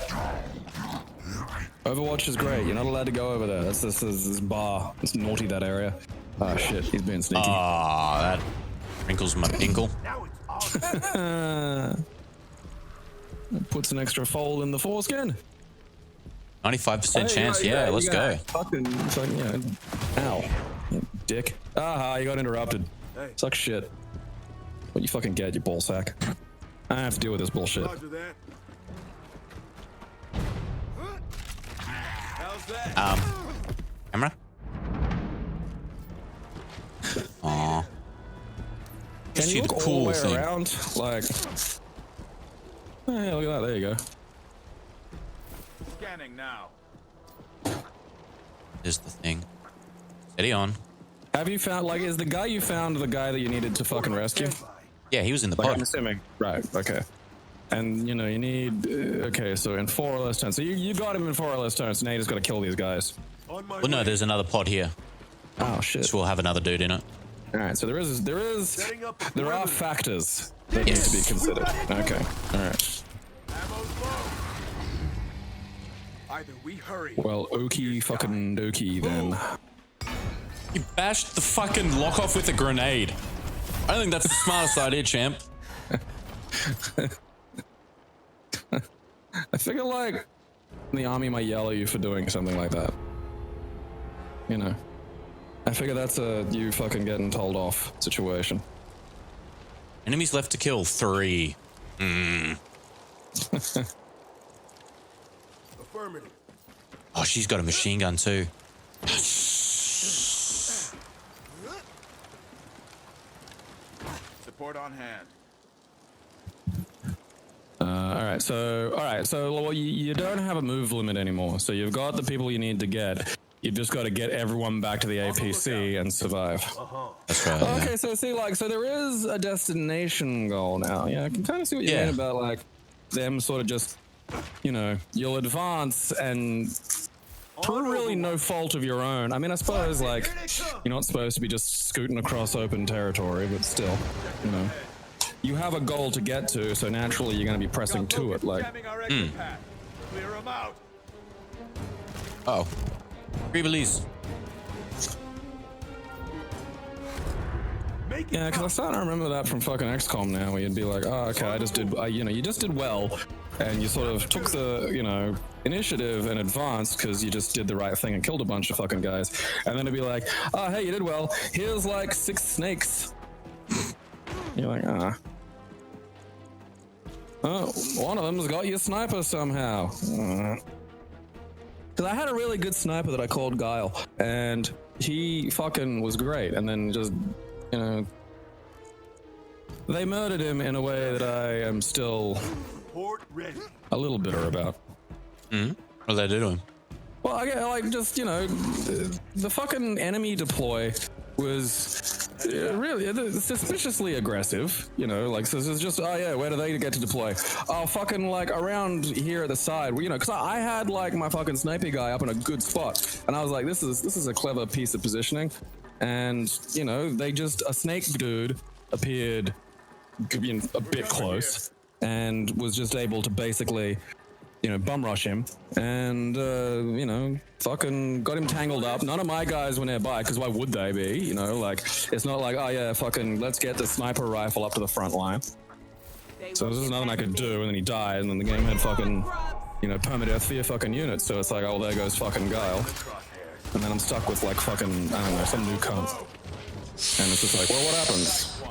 Overwatch is great. You're not allowed to go over there. That's this bar. It's naughty, that area. Ah, shit. He's being sneaky. Ah, that wrinkles my pinkle. Now it's on. Puts an extra fold in the foreskin. 95% chance. Yeah, let's go. Fucking, yeah. Ow. You dick. Aha, you got interrupted. Hey. Suck shit. What you fucking get, you ballsack. I have to deal with this bullshit. Roger that. How's that? Camera? Aw. Can See you the look all cool the way thing. around? Like, hey, look at that. There you go. Scanning now. Here's the thing. Steady on. Have you found, like, is the guy you found the guy that you needed to fucking rescue? Standby. Yeah, he was in the Like, I'm pod. assuming. Right, okay. And, you know, you need, okay, so in 4 or less turns. So you got him in 4 or less turns, so now you just gotta kill these guys. On my Well, no, way. there's another pod here. Oh, shit. Which will have another dude in it. Alright, so there are perimeter. factors that need to be considered. Okay, alright. Ammo's low. Either we hurry. Well, okie fucking dokie then. You bashed the fucking lock off with a grenade. I don't think that's the smartest idea, champ. I figure, like, the army might yell at you for doing something like that. You know. I figure that's a you fucking getting told off situation. Enemies left to kill 3. Affirmative. Oh, she's got a machine gun too. Yes. Support on hand. All right. So well, you don't have a move limit anymore. So you've got the people you need to get. You've just got to get everyone back to the APC and survive. That's right. Okay, so see, like, so there is a destination goal now. Yeah, I can kind of see what you mean about like them sort of just, you know, you'll advance and through really no fault of your own. I mean, I suppose like you're not supposed to be just scooting across open territory, but still, you know, you have a goal to get to, so naturally you're going to be pressing to it. Like, Clear them out. Oh. Re-release. yeah, because I'm starting to remember that from fucking XCOM now, where you'd be like, oh, okay, you know, you just did well, and you sort of took the, you know, initiative and advanced because you just did the right thing and killed a bunch of fucking guys, and then it'd be like, oh, hey, you did well. Here's like 6 snakes. You're like, ah. Oh, one of them's got your sniper somehow. Because I had a really good sniper that I called Guile, and he fucking was great, and then just, you know, they murdered him in a way that I am still a little bitter about. What did they do to him? Well, I get, like, just, you know, the fucking enemy deploy was really suspiciously aggressive, you know, like, so it's just, oh yeah, where do they get to deploy? Oh, fucking, like, around here at the side, you know, because I had, like, my fucking sniper guy up in a good spot, and I was like, this is a clever piece of positioning, and, you know, a snake dude appeared a bit close, and was just able to basically, you know, bum rush him, and, you know, fucking got him tangled up. None of my guys were nearby, because why would they be? You know, like, it's not like, oh yeah, fucking, let's get the sniper rifle up to the front line. So there's nothing I could do, and then he died, and then the game had fucking, you know, permadeath for your fucking units, so it's like, oh, there goes fucking Guile. And then I'm stuck with, like, fucking, I don't know, some new cunt. And it's just like, well, what happens?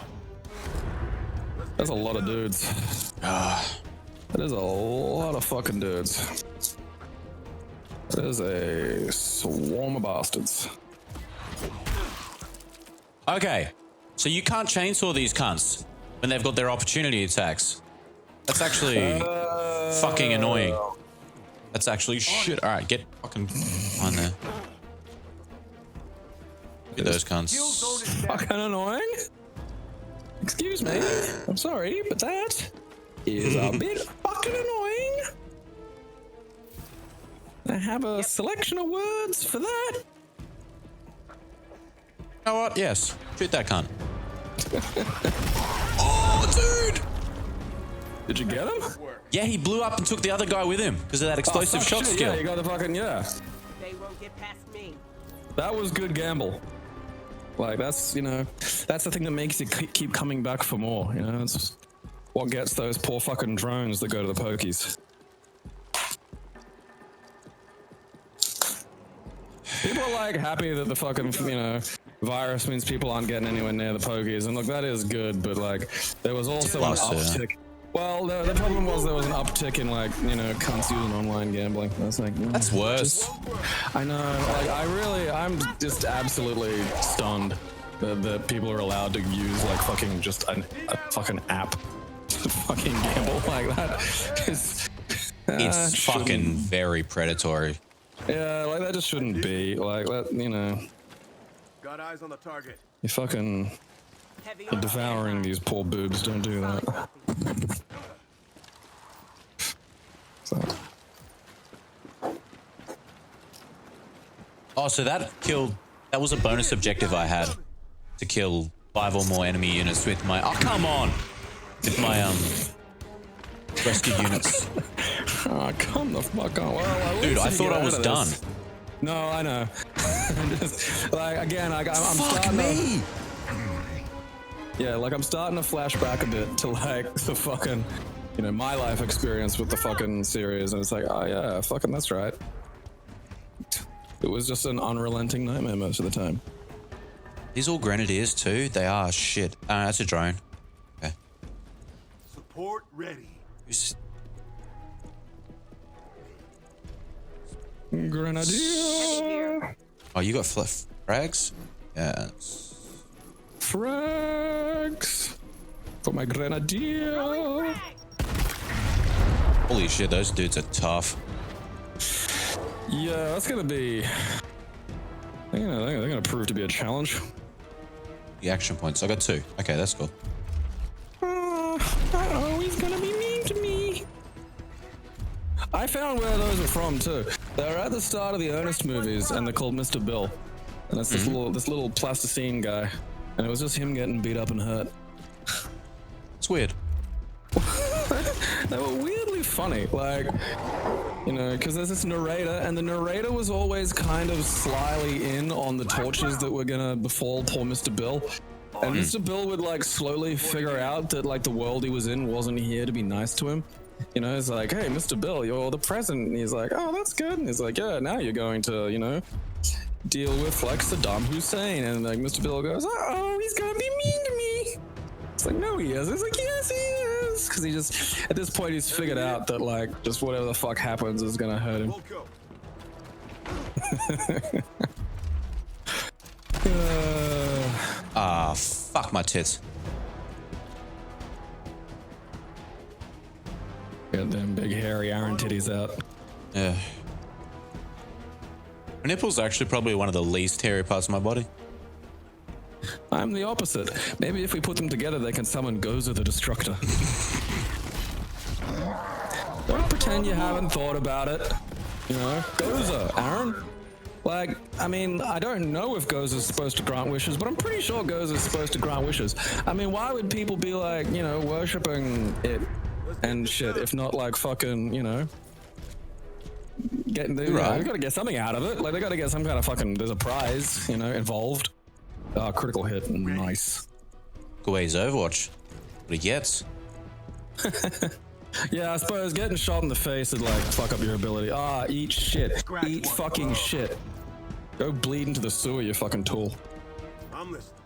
There's a lot of dudes. That is a lot of fucking dudes. That is a swarm of bastards. Okay, so you can't chainsaw these cunts when they've got their opportunity attacks. That's actually fucking annoying. That's actually shit. All right, get fucking on there. Get those cunts. Fucking annoying? Excuse me. I'm sorry, but that is a bit fucking annoying. I have a selection of words for that. You know what? Yes. Shoot that cunt. Oh, dude! Did you get him? Yeah, he blew up and took the other guy with him because of that explosive shot skill. Yeah, you got the fucking, yeah. They won't get past me. That was good gamble. Like, that's, you know, that's the thing that makes you keep coming back for more, you know? It's what gets those poor fucking drones that go to the pokies. People are, like, happy that the fucking, you know, virus means people aren't getting anywhere near the pokies, and look, that is good, but, like, there was also an uptick. Well, the problem was there was an uptick in, like, you know, cunts using online gambling. That's like, that's worse. I know. Like, I'm just absolutely stunned that people are allowed to use, like, fucking just a fucking app to fucking gamble like that. It's fucking very predatory. Yeah, like, that just shouldn't be. Like, that, you know. Got eyes on the target. You fucking are devouring these poor boobs. Don't do that. So. Oh, so that was a bonus objective I had to kill 5 or more enemy units with my, oh, come on! With my, rescue units. Oh, come the fuck on. Well, dude, I thought I was done. No, I know. Just, like, again, I'm fuck me! Yeah, like, I'm starting to flash back a bit to, like, the fucking, you know, my life experience with the fucking series, and it's like, oh yeah, fucking that's right. It was just an unrelenting nightmare most of the time. These all grenadiers too? They are shit. That's a drone. Okay. Support ready. Grenadier! Oh, you got Frags? Yes. Frags for my grenadier. Holy shit, those dudes are tough. Yeah, that's gonna be. They're gonna prove to be a challenge. The action points. I got 2. Okay, that's cool. He's gonna be mean to me. I found where those are from too. They're at the start of the Ernest movies, and they're called Mr. Bill. And it's this little plasticine guy, and it was just him getting beat up and hurt. It's weird. They were weirdly funny, like, you know, because there's this narrator, and the narrator was always kind of slyly in on the tortures that were gonna befall poor Mr. Bill. And Mr. Bill would like slowly figure out that like the world he was in wasn't here to be nice to him. You know, it's like, hey, Mr. Bill, you're the president. And he's like, oh, that's good. And he's like, yeah, now you're going to, you know, deal with like Saddam Hussein. And like Mr. Bill goes, oh, he's gonna be mean to me. It's like, no, he is. It's like, yes, he is. Because he just, at this point, he's figured out that like just whatever the fuck happens is gonna hurt him. Fuck my tits. Got them big hairy iron titties out. Yeah. My nipples are actually probably one of the least hairy parts of my body. I'm the opposite. Maybe if we put them together, they can summon Gozer the Destructor. Don't pretend you haven't thought about it. You know, Gozer, Aaron. Like, I mean, I don't know if Gozer's supposed to grant wishes, but I'm pretty sure Gozer's supposed to grant wishes. I mean, why would people be like, you know, worshipping it and shit if not like fucking, you know, getting the, right. They gotta get something out of it. Like, they gotta get some kind of fucking, there's a prize, you know, involved. Critical hit, nice. Good way is Overwatch. What he gets. Yeah, I suppose getting shot in the face would like fuck up your ability. Eat shit. Eat fucking shit. Go bleed into the sewer, you fucking tool. I'm listening.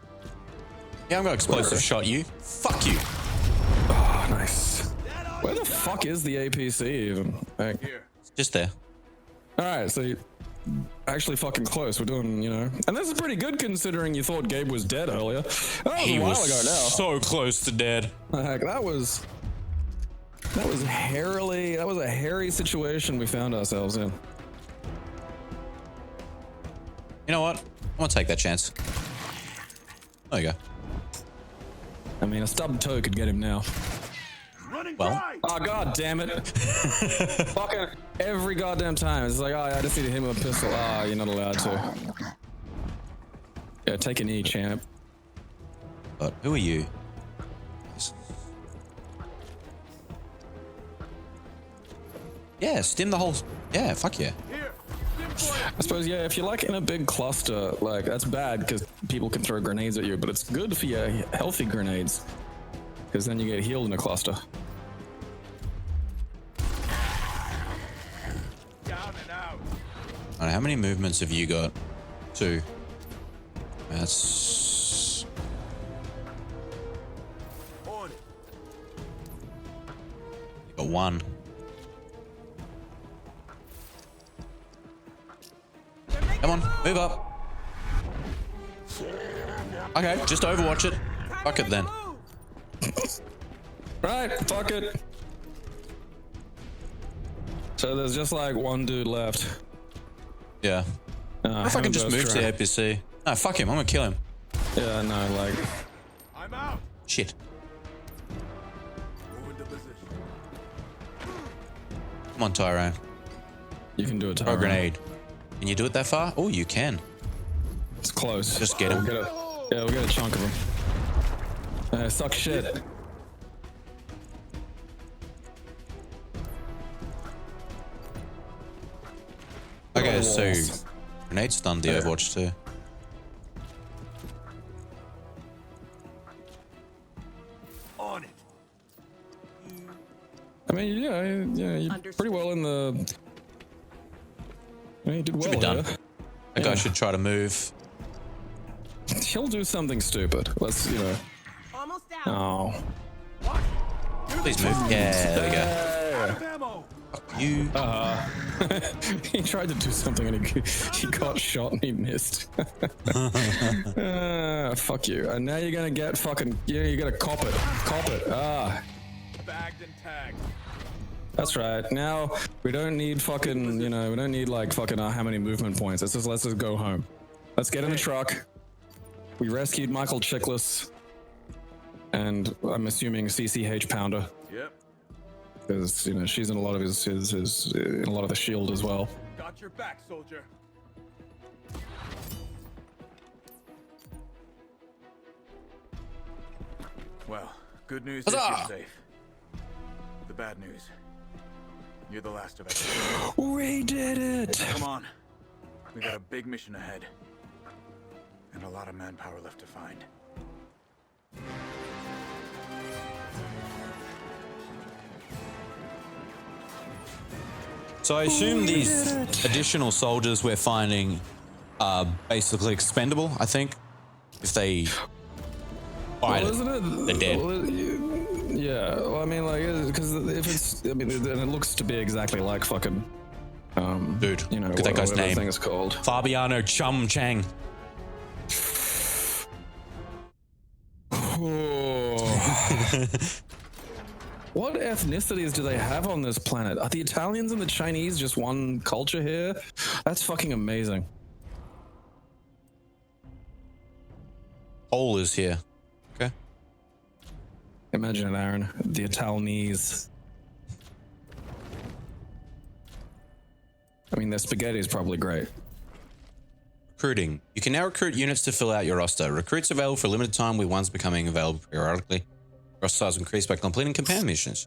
Yeah, I'm gonna explosive shot you. Fuck you. Oh, nice. Where the fuck is the APC even? Like, Here. It's just there. alright, so you actually fucking close. We're doing, you know, and this is pretty good considering you thought Gabe was dead earlier. That was He a while was ago now. so close to dead. Heck, that was a hairy situation we found ourselves in. You know what? I'm gonna take that chance. There you go. I mean, a stubbed toe could get him now. Running Well. right. Oh, god damn it. Fucking every goddamn time. It's like, oh, I just need to hit him with a pistol. You're not allowed to. Yeah, take a knee, champ. But who are you? Yeah, stim the whole. Yeah, fuck yeah. Here. I suppose, yeah, if you're like in a big cluster, like that's bad because people can throw grenades at you, but it's good for your healthy grenades because then you get healed in a cluster. Down and out. Alright, how many movements have you got? 2. That's. On it. You got 1. Come on, move up. Okay, just overwatch it. Fuck it then. Right, fuck it. So there's just like one dude left. Yeah. What if I can just move to the APC? No, fuck him. I'm gonna kill him. Yeah, no, like. I'm out. Shit. Move into position. Come on, Tyrone. You can do it. Throw a grenade. Can you do it that far? Oh, you can. It's close. Just get him. We'll get a chunk of him. Suck shit. Okay, so grenade stunned the Overwatch too. On it. I mean, yeah, you're pretty well in the. I mean, you did well. Should be done. Here. That guy should try to move. He'll do something stupid. Let's, you know. Almost out. Oh. Please move. Yeah, there we go. Out of ammo. Fuck You. He tried to do something and he got shot and he missed. Fuck you. And now you're gonna get fucking. Yeah, you're gonna cop it. Cop it. Bagged and tagged. That's right. Now we don't need fucking. We don't need like fucking how many movement points. Let's just go home. Let's get in the truck. We rescued Michael Chiklis. And I'm assuming CCH Pounder. Yep. Because she's in a lot of his in a lot of the shield as well. Got your back, soldier. Well, good news is you're safe. The bad news, you're the last of us. We did it! Come on. We got a big mission ahead. And a lot of manpower left to find. So I assume these additional soldiers we're finding are basically expendable, I think. If they fight they're dead. Yeah, well, I mean, like, because if it's, I mean, then it looks to be exactly like fucking, dude, look at that guy's name. Thing is called Fabiano Chum Chang. What ethnicities do they have on this planet? Are the Italians and the Chinese just one culture here? That's fucking amazing. Pole is here. Okay. Imagine it, Aaron. The Italianese. I mean, their spaghetti is probably great. Recruiting. You can now recruit units to fill out your roster. Recruits available for a limited time, with ones becoming available periodically. Roster size increased by completing campaign missions.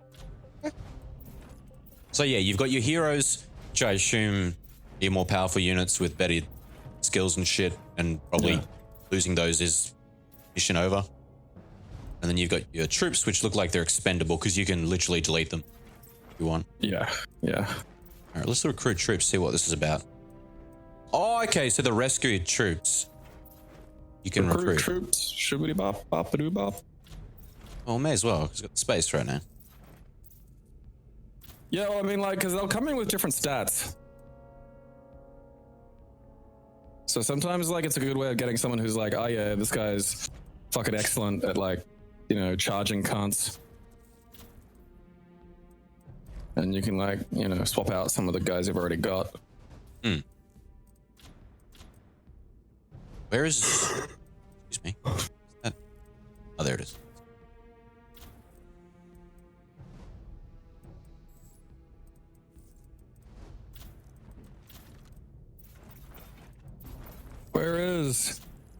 So yeah, you've got your heroes, which I assume are more powerful units with better skills and shit, and probably losing those is mission over. And then you've got your troops, which look like they're expendable because you can literally delete them if you want. Yeah, yeah. All right, let's recruit troops, see what this is about. Oh, okay, so the rescued troops you can recruit. Troops, shibbity bop, bop-a-doo bop. Well, may as well, because it's got the space right now. Yeah, well, I mean, like, because they'll come in with different stats. So sometimes, like, it's a good way of getting someone who's like, oh yeah, this guy's fucking excellent at, like, charging cunts. And you can, like, swap out some of the guys you've already got. Hmm. Where is... Excuse me. Is that... Oh, there it is.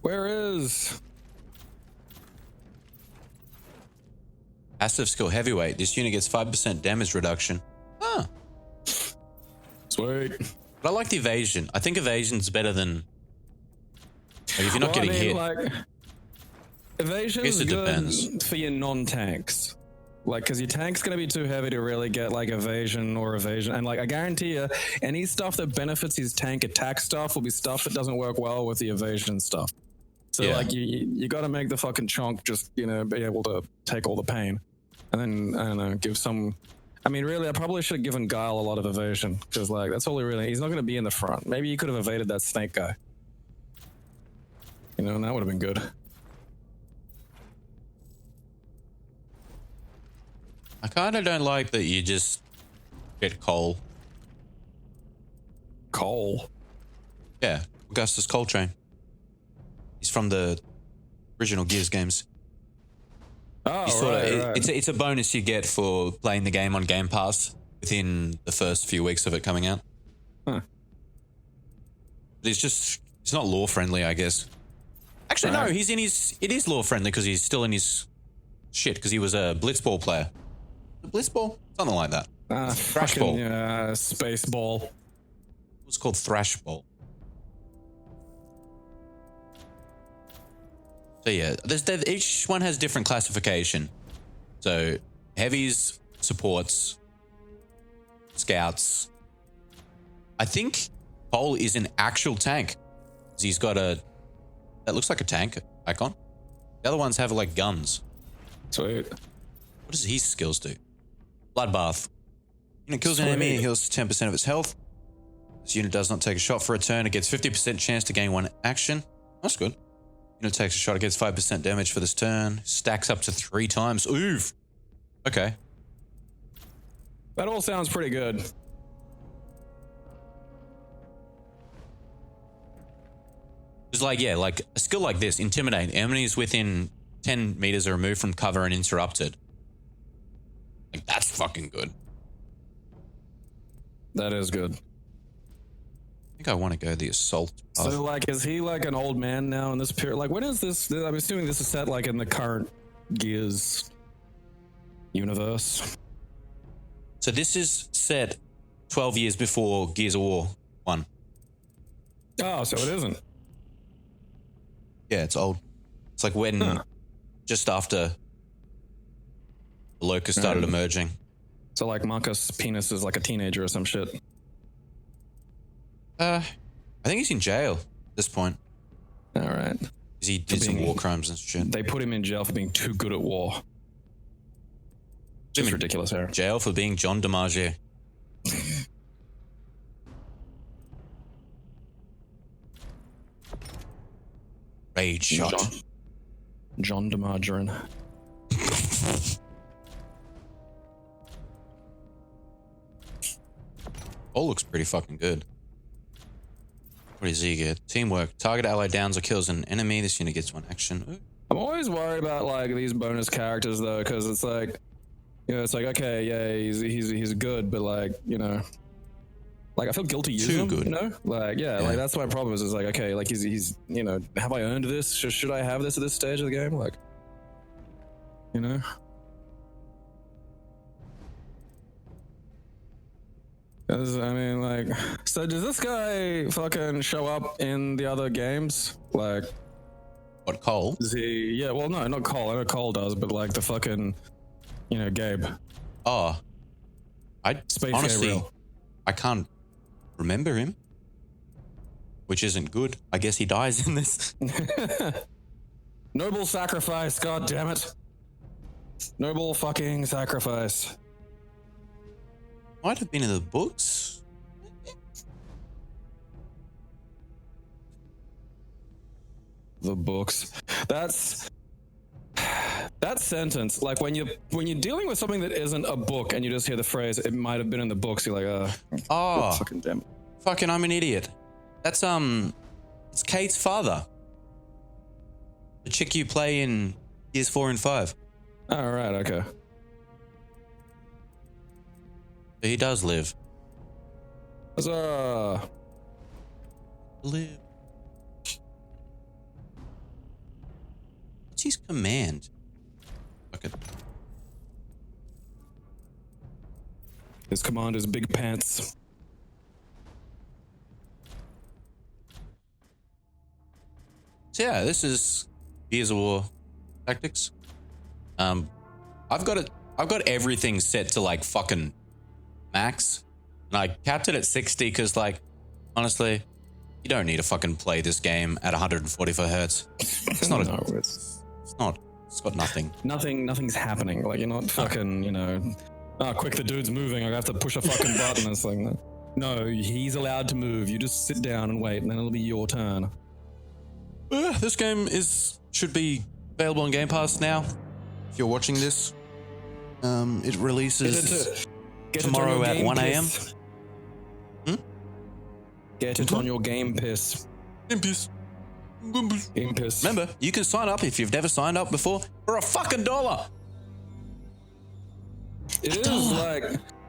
Where is? Passive skill heavyweight. This unit gets 5% damage reduction. Ah. Sweet. But I like the evasion. I think evasion's better than... Like, if you're not getting hit. Like, evasion is good for your non-tanks. Like, because your tank's going to be too heavy to really get, like, evasion. And, like, I guarantee you, any stuff that benefits his tank attack stuff will be stuff that doesn't work well with the evasion stuff. So, like, you got to make the fucking chunk just, be able to take all the pain. And then, I don't know, give some... I mean, really, I probably should have given Guile a lot of evasion. Because, like, that's all he really... He's not going to be in the front. Maybe he could have evaded that snake guy. And that would have been good. I kind of don't like that you just get Cole. Cole? Yeah, Augustus Coltrane. He's from the original Gears games. Oh, right. It's a bonus you get for playing the game on Game Pass within the first few weeks of it coming out. Huh. But it's not lore friendly, I guess. Actually, no, it is lore friendly because he's still in his shit because he was a Blitzball player. Blitzball? Something like that. Thrashball. Yeah, space ball. It was called Thrashball. So yeah, each one has different classification. So heavies, supports, scouts. I think Cole is an actual tank. He's got that looks like a tank icon. The other ones have like guns. Sweet. What does his skills do? Bloodbath. Unit kills an enemy and heals 10% of its health. This unit does not take a shot for a turn. It gets 50% chance to gain 1 action. That's good. Unit takes a shot. It gets 5% damage for this turn. Stacks up to 3 times. Oof. Okay. That all sounds pretty good. It's like, yeah, like a skill like this, intimidate. Enemies within 10 meters are removed from cover and interrupted. Like, that's fucking good. That is good. I think I want to go the assault path. So, like, is he like an old man now in this period? Like, when is this? I'm assuming this is set like in the current Gears universe. So this is set 12 years before Gears of War 1. Oh, so it isn't. Yeah, it's old. It's like when, just after the Locust started emerging. So, like, Marcus' penis is like a teenager or some shit. I think he's in jail at this point. All right. 'Cause he did some war crimes and shit. They put him in jail for being too good at war. Just ridiculous, Aaron. Jail for being John DiMaggio. Rage shot. John DiMargarine. All looks pretty fucking good. What does he get? Teamwork. Target ally downs or kills an enemy. This unit gets 1 action. Ooh. I'm always worried about like these bonus characters though, because it's like, you know, it's like, okay, yeah, he's good, but like, you know, like I feel guilty using him, good. you know, like yeah, like that's my problem is like, okay, like he's you know, have I earned this? Should I have this at this stage of the game? Like, you know. I mean, like, so does this guy fucking show up in the other games? Like, What, Cole? is he? Yeah, well, no, not Cole. I know Cole does, but like the fucking, you know, Gabe. Oh. Space honestly, Gabriel. I can't remember him. Which isn't good. I guess he dies in this. Noble sacrifice, god damn it. Noble fucking sacrifice. Might have been in the books. The books. That's that sentence. Like when you're dealing with something that isn't a book and you just hear the phrase, it might have been in the books. You're like, Oh, fucking damn it. fucking, I'm an idiot. That's it's Kate's father. The chick you play in Gears 4 and 5. All right, okay. So he does live. Huzzah. Live. What's his command? Okay. His command is big pants. So yeah, this is Gears of War Tactics. I've got everything set to like fucking max, and I capped it at 60 because, like, honestly, you don't need to fucking play this game at 144 hertz. It's not. No, it's not. It's got nothing. Nothing's happening. Like you're not fucking, you know. Oh, quick! The dude's moving. I have to push a fucking button. It's like, no, he's allowed to move. You just sit down and wait, and then it'll be your turn. This game should be available on Game Pass now. If you're watching this, it releases tomorrow at 1 a.m. Get it on your game piss. Game Pass. Game piss. Remember, you can sign up if you've never signed up before for a fucking $1. It is like,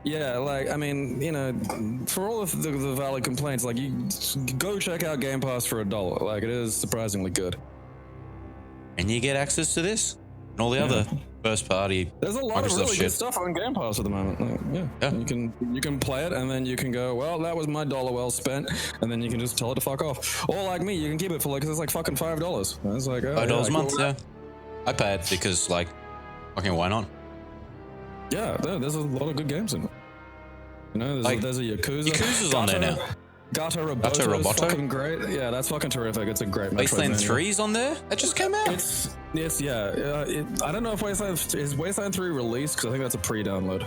yeah, like, I mean, you know, for all of the valid complaints, like, you go check out Game Pass for $1. Like, it is surprisingly good. And you get access to this and all the other first party. There's a lot of Microsoft really shit. good stuff on Game Pass at the moment. Like, yeah. You can play it and then you can go, well, that was my $1 well spent, and then you can just tell it to fuck off. Or like me, you can keep it for like, 'cause it's like fucking $5. And it's like, oh, $5 yeah, a month, cool. yeah. I pay it because, like, fucking why not? Yeah, there's a lot of good games in it. You know, there's a Yakuza. Yakuza's on there now. Gata Roboto is fucking great. Yeah, that's fucking terrific. It's a great Wasteland Metroidvania. 3's on there? That just came out. I don't know if Wasteland 3 released, because I think that's a pre-download.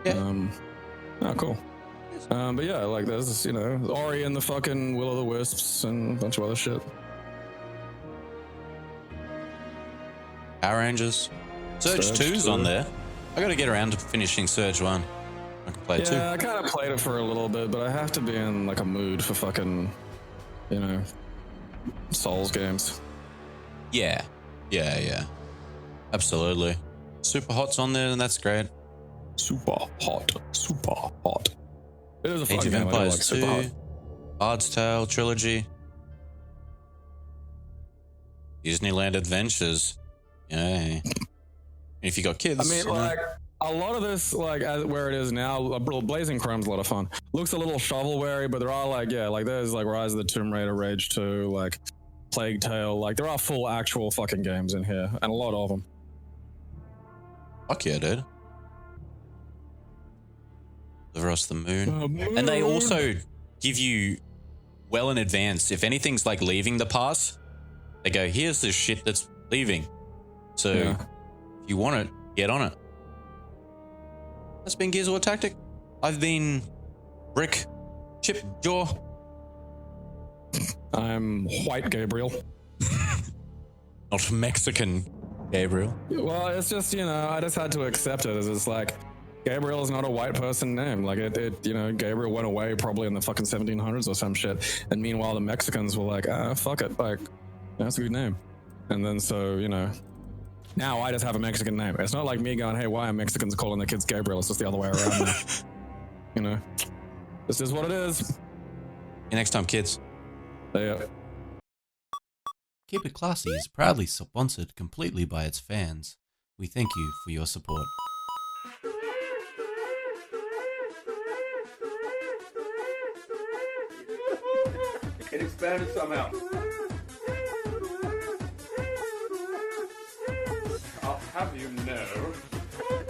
Yeah. Oh, cool. But yeah, like there's, Ori and the fucking Will o' the Wisps and a bunch of other shit. Power Rangers. Surge 2's on there. I gotta get around to finishing Surge 1. I can play 2. Yeah, I kind of played it for a little bit, but I have to be in like a mood for fucking, Souls games. Yeah. Absolutely. Super Hot's on there, and that's great. Super hot. It is a fun Age of game. I do Empires like Super 2, Hot. Bard's Tale Trilogy, Disneyland Adventures. Yeah. If you got kids. I mean, like, a lot of this, like, where it is now, Blazing Chrome's a lot of fun. Looks a little shovelware, but there are, like, there's, like, Rise of the Tomb Raider, Rage 2, like, Plague Tale. Like, there are full, actual fucking games in here, and a lot of them. Fuck yeah, dude. Deliver Us the Moon. And they also give you well in advance. If anything's, like, leaving the pass, they go, here's the shit that's leaving. So, if you want it, get on it. That's been Gears of War Tactic. I've been Brick Chip Jaw. I'm white Gabriel. Not Mexican Gabriel. Well, it's just, I just had to accept it as it's like, Gabriel is not a white person name. Like, Gabriel went away probably in the fucking 1700s or some shit. And meanwhile, the Mexicans were like, fuck it. Like, that's a good name. And then so, now I just have a Mexican name. It's not like me going, hey, why are Mexicans calling their kids Gabriel? It's just the other way around now. This is what it is. See you next time, kids. Yeah. Keep It Classy is proudly sponsored completely by its fans. We thank you for your support. It expanded somehow. I'll have you know.